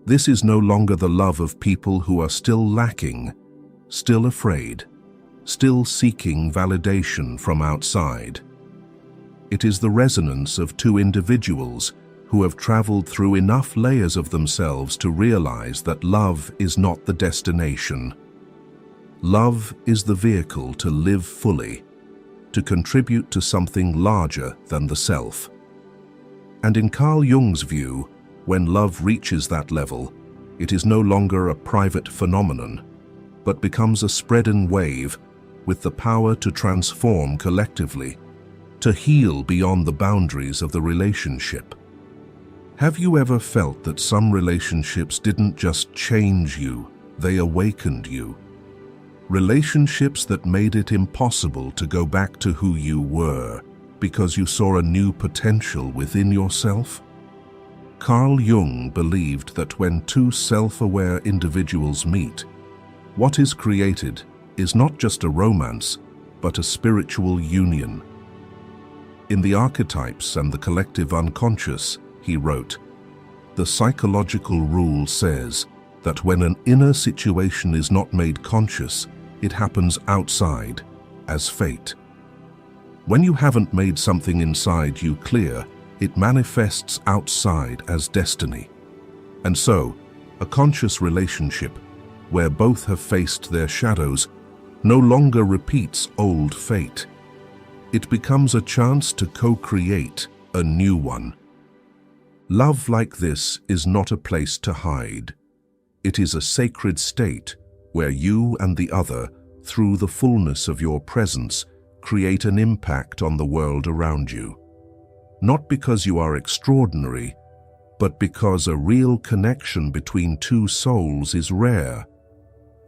This is no longer the love of people who are still lacking, still afraid, still seeking validation from outside. It is the resonance of two individuals who have traveled through enough layers of themselves to realize that love is not the destination. Love is the vehicle to live fully, to contribute to something larger than the self. And in Carl Jung's view, when love reaches that level, it is no longer a private phenomenon, but becomes a spreading wave with the power to transform collectively, to heal beyond the boundaries of the relationship. Have you ever felt that some relationships didn't just change you, they awakened you? Relationships that made it impossible to go back to who you were because you saw a new potential within yourself? Carl Jung believed that when two self-aware individuals meet, what is created is not just a romance, but a spiritual union. In The Archetypes and the Collective Unconscious, he wrote, "The psychological rule says that when an inner situation is not made conscious, it happens outside, as fate. When you haven't made something inside you clear, it manifests outside as destiny. And so, a conscious relationship, where both have faced their shadows, no longer repeats old fate. It becomes a chance to co-create a new one. Love like this is not a place to hide. It is a sacred state where you and the other, through the fullness of your presence, create an impact on the world around you. Not because you are extraordinary, but because a real connection between two souls is rare.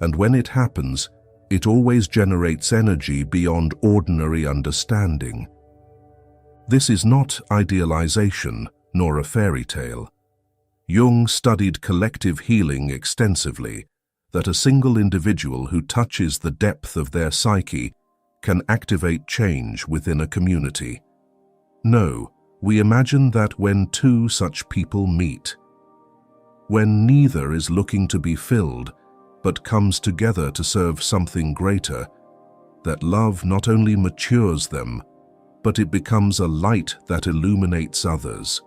And when it happens, it always generates energy beyond ordinary understanding. This is not idealization, nor a fairy tale. Jung studied collective healing extensively, that a single individual who touches the depth of their psyche can activate change within a community. No, we imagine that when two such people meet, when neither is looking to be filled, but comes together to serve something greater, that love not only matures them, but it becomes a light that illuminates others.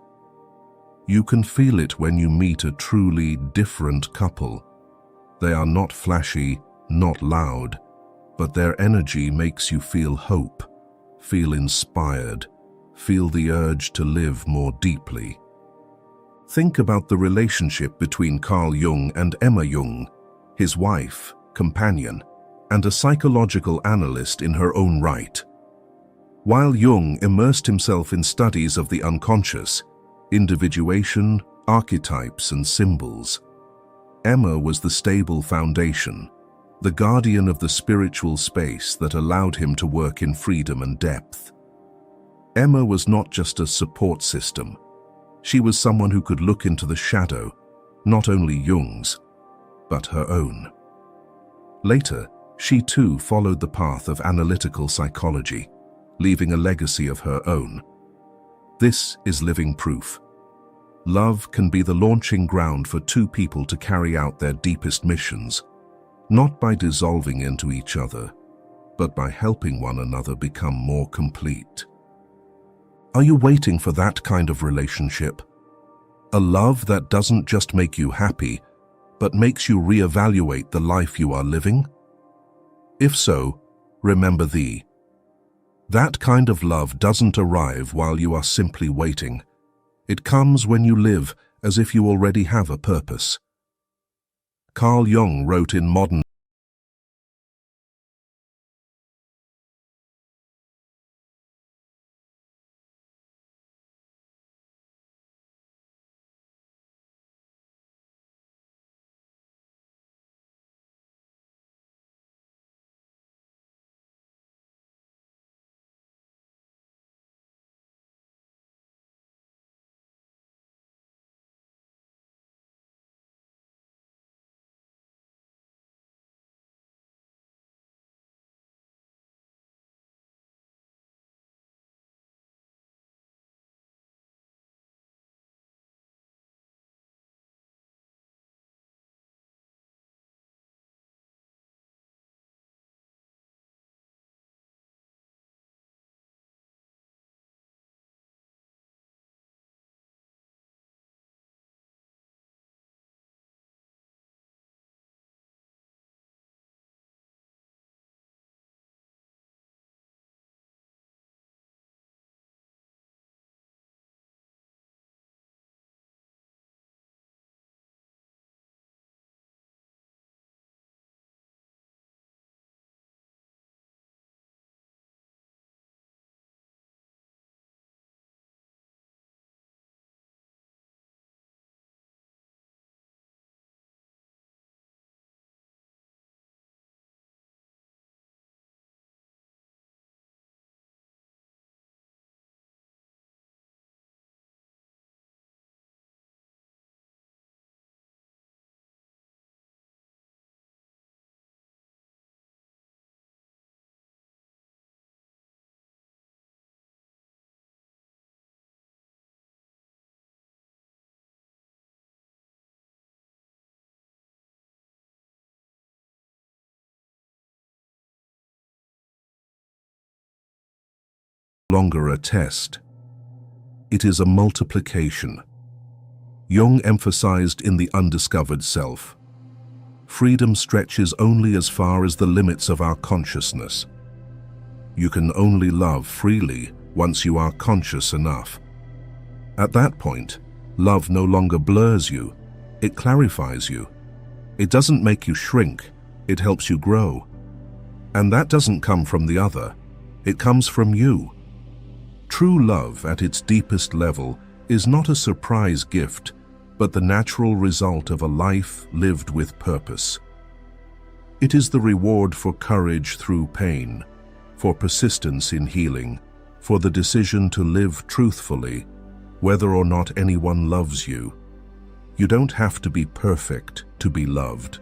You can feel it when you meet a truly different couple. They are not flashy, not loud, but their energy makes you feel hope, feel inspired, feel the urge to live more deeply. Think about the relationship between Carl Jung and Emma Jung, his wife, companion, and a psychological analyst in her own right. While Jung immersed himself in studies of the unconscious, individuation, archetypes, and symbols, Emma was the stable foundation, the guardian of the spiritual space that allowed him to work in freedom and depth. Emma was not just a support system. She was someone who could look into the shadow, not only Jung's, but her own. Later, she too followed the path of analytical psychology, leaving a legacy of her own. This is living proof. Love can be the launching ground for two people to carry out their deepest missions, not by dissolving into each other, but by helping one another become more complete. Are you waiting for that kind of relationship? A love that doesn't just make you happy, but makes you reevaluate the life you are living? If so, remember thee. That kind of love doesn't arrive while you are simply waiting. It comes when you live as if you already have a purpose. Carl Jung wrote in Modern longer a test. It is a multiplication. Jung emphasized in the undiscovered self. Freedom stretches only as far as the limits of our consciousness. You can only love freely once you are conscious enough. At that point, love no longer blurs you, it clarifies you. It doesn't make you shrink, it helps you grow. And that doesn't come from the other, it comes from you. True love at its deepest level is not a surprise gift, but the natural result of a life lived with purpose. It is the reward for courage through pain, for persistence in healing, for the decision to live truthfully, whether or not anyone loves you. You don't have to be perfect to be loved,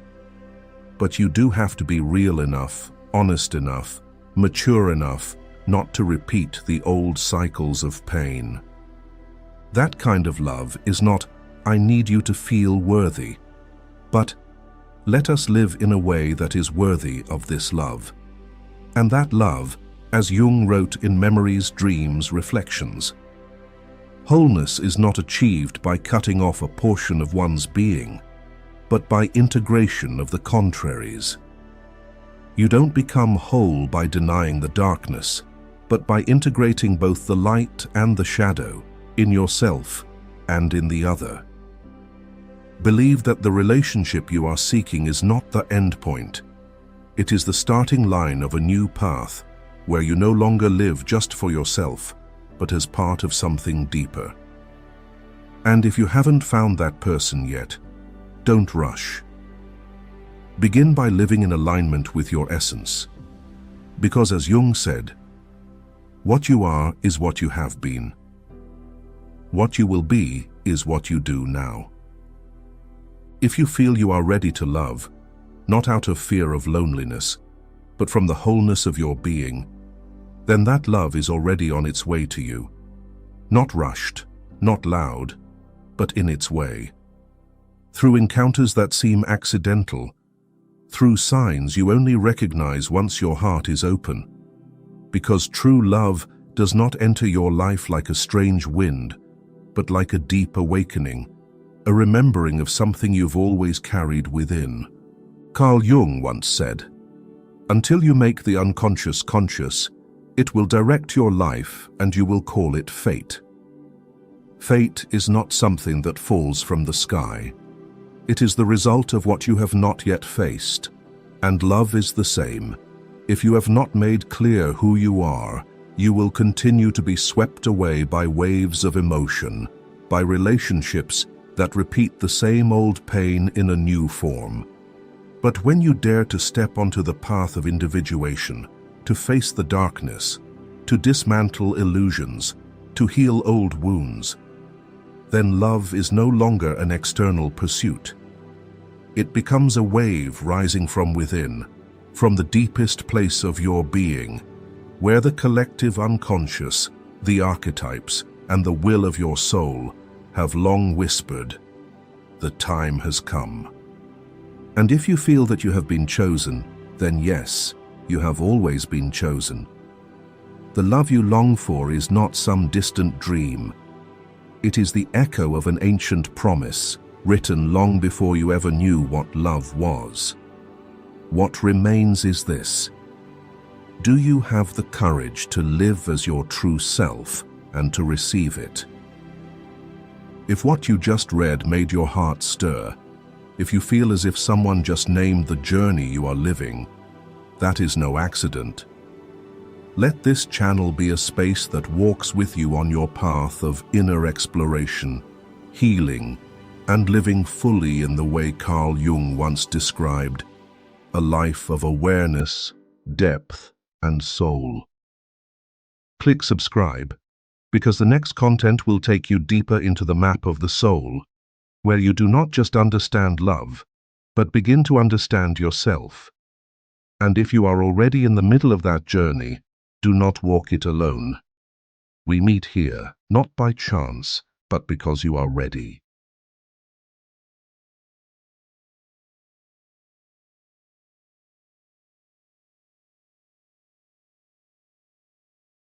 but you do have to be real enough, honest enough, mature enough not to repeat the old cycles of pain. That kind of love is not, "I need you to feel worthy," but, "Let us live in a way that is worthy of this love." And that love, as Jung wrote in Memories, Dreams, Reflections, wholeness is not achieved by cutting off a portion of one's being, but by integration of the contraries. You don't become whole by denying the darkness, but by integrating both the light and the shadow in yourself and in the other. Believe that the relationship you are seeking is not the end point. It is the starting line of a new path where you no longer live just for yourself, but as part of something deeper. And if you haven't found that person yet, don't rush. Begin by living in alignment with your essence. Because as Jung said, what you are is what you have been. What you will be is what you do now. If you feel you are ready to love, not out of fear of loneliness, but from the wholeness of your being, then that love is already on its way to you. Not rushed, not loud, but in its way. Through encounters that seem accidental, through signs you only recognize once your heart is open. Because true love does not enter your life like a strange wind, but like a deep awakening, a remembering of something you've always carried within. Carl Jung once said, Until you make the unconscious conscious, it will direct your life and you will call it fate. Fate is not something that falls from the sky. It is the result of what you have not yet faced. And love is the same. If you have not made clear who you are, you will continue to be swept away by waves of emotion, by relationships that repeat the same old pain in a new form. But when you dare to step onto the path of individuation, to face the darkness, to dismantle illusions, to heal old wounds, then love is no longer an external pursuit. It becomes a wave rising from within, from the deepest place of your being, where the collective unconscious, the archetypes, and the will of your soul have long whispered, "The time has come." And if you feel that you have been chosen, then yes, you have always been chosen. The love you long for is not some distant dream. It is the echo of an ancient promise, written long before you ever knew what love was. What remains is this: do you have the courage to live as your true self and to receive it? If what you just read made your heart stir, if you feel as if someone just named the journey you are living, that is no accident. Let this channel be a space that walks with you on your path of inner exploration, healing, and living fully in the way Carl Jung once described, a life of awareness, depth, and soul. Click subscribe, because the next content will take you deeper into the map of the soul, where you do not just understand love, but begin to understand yourself. And if you are already in the middle of that journey, do not walk it alone. We meet here, not by chance, but because you are ready.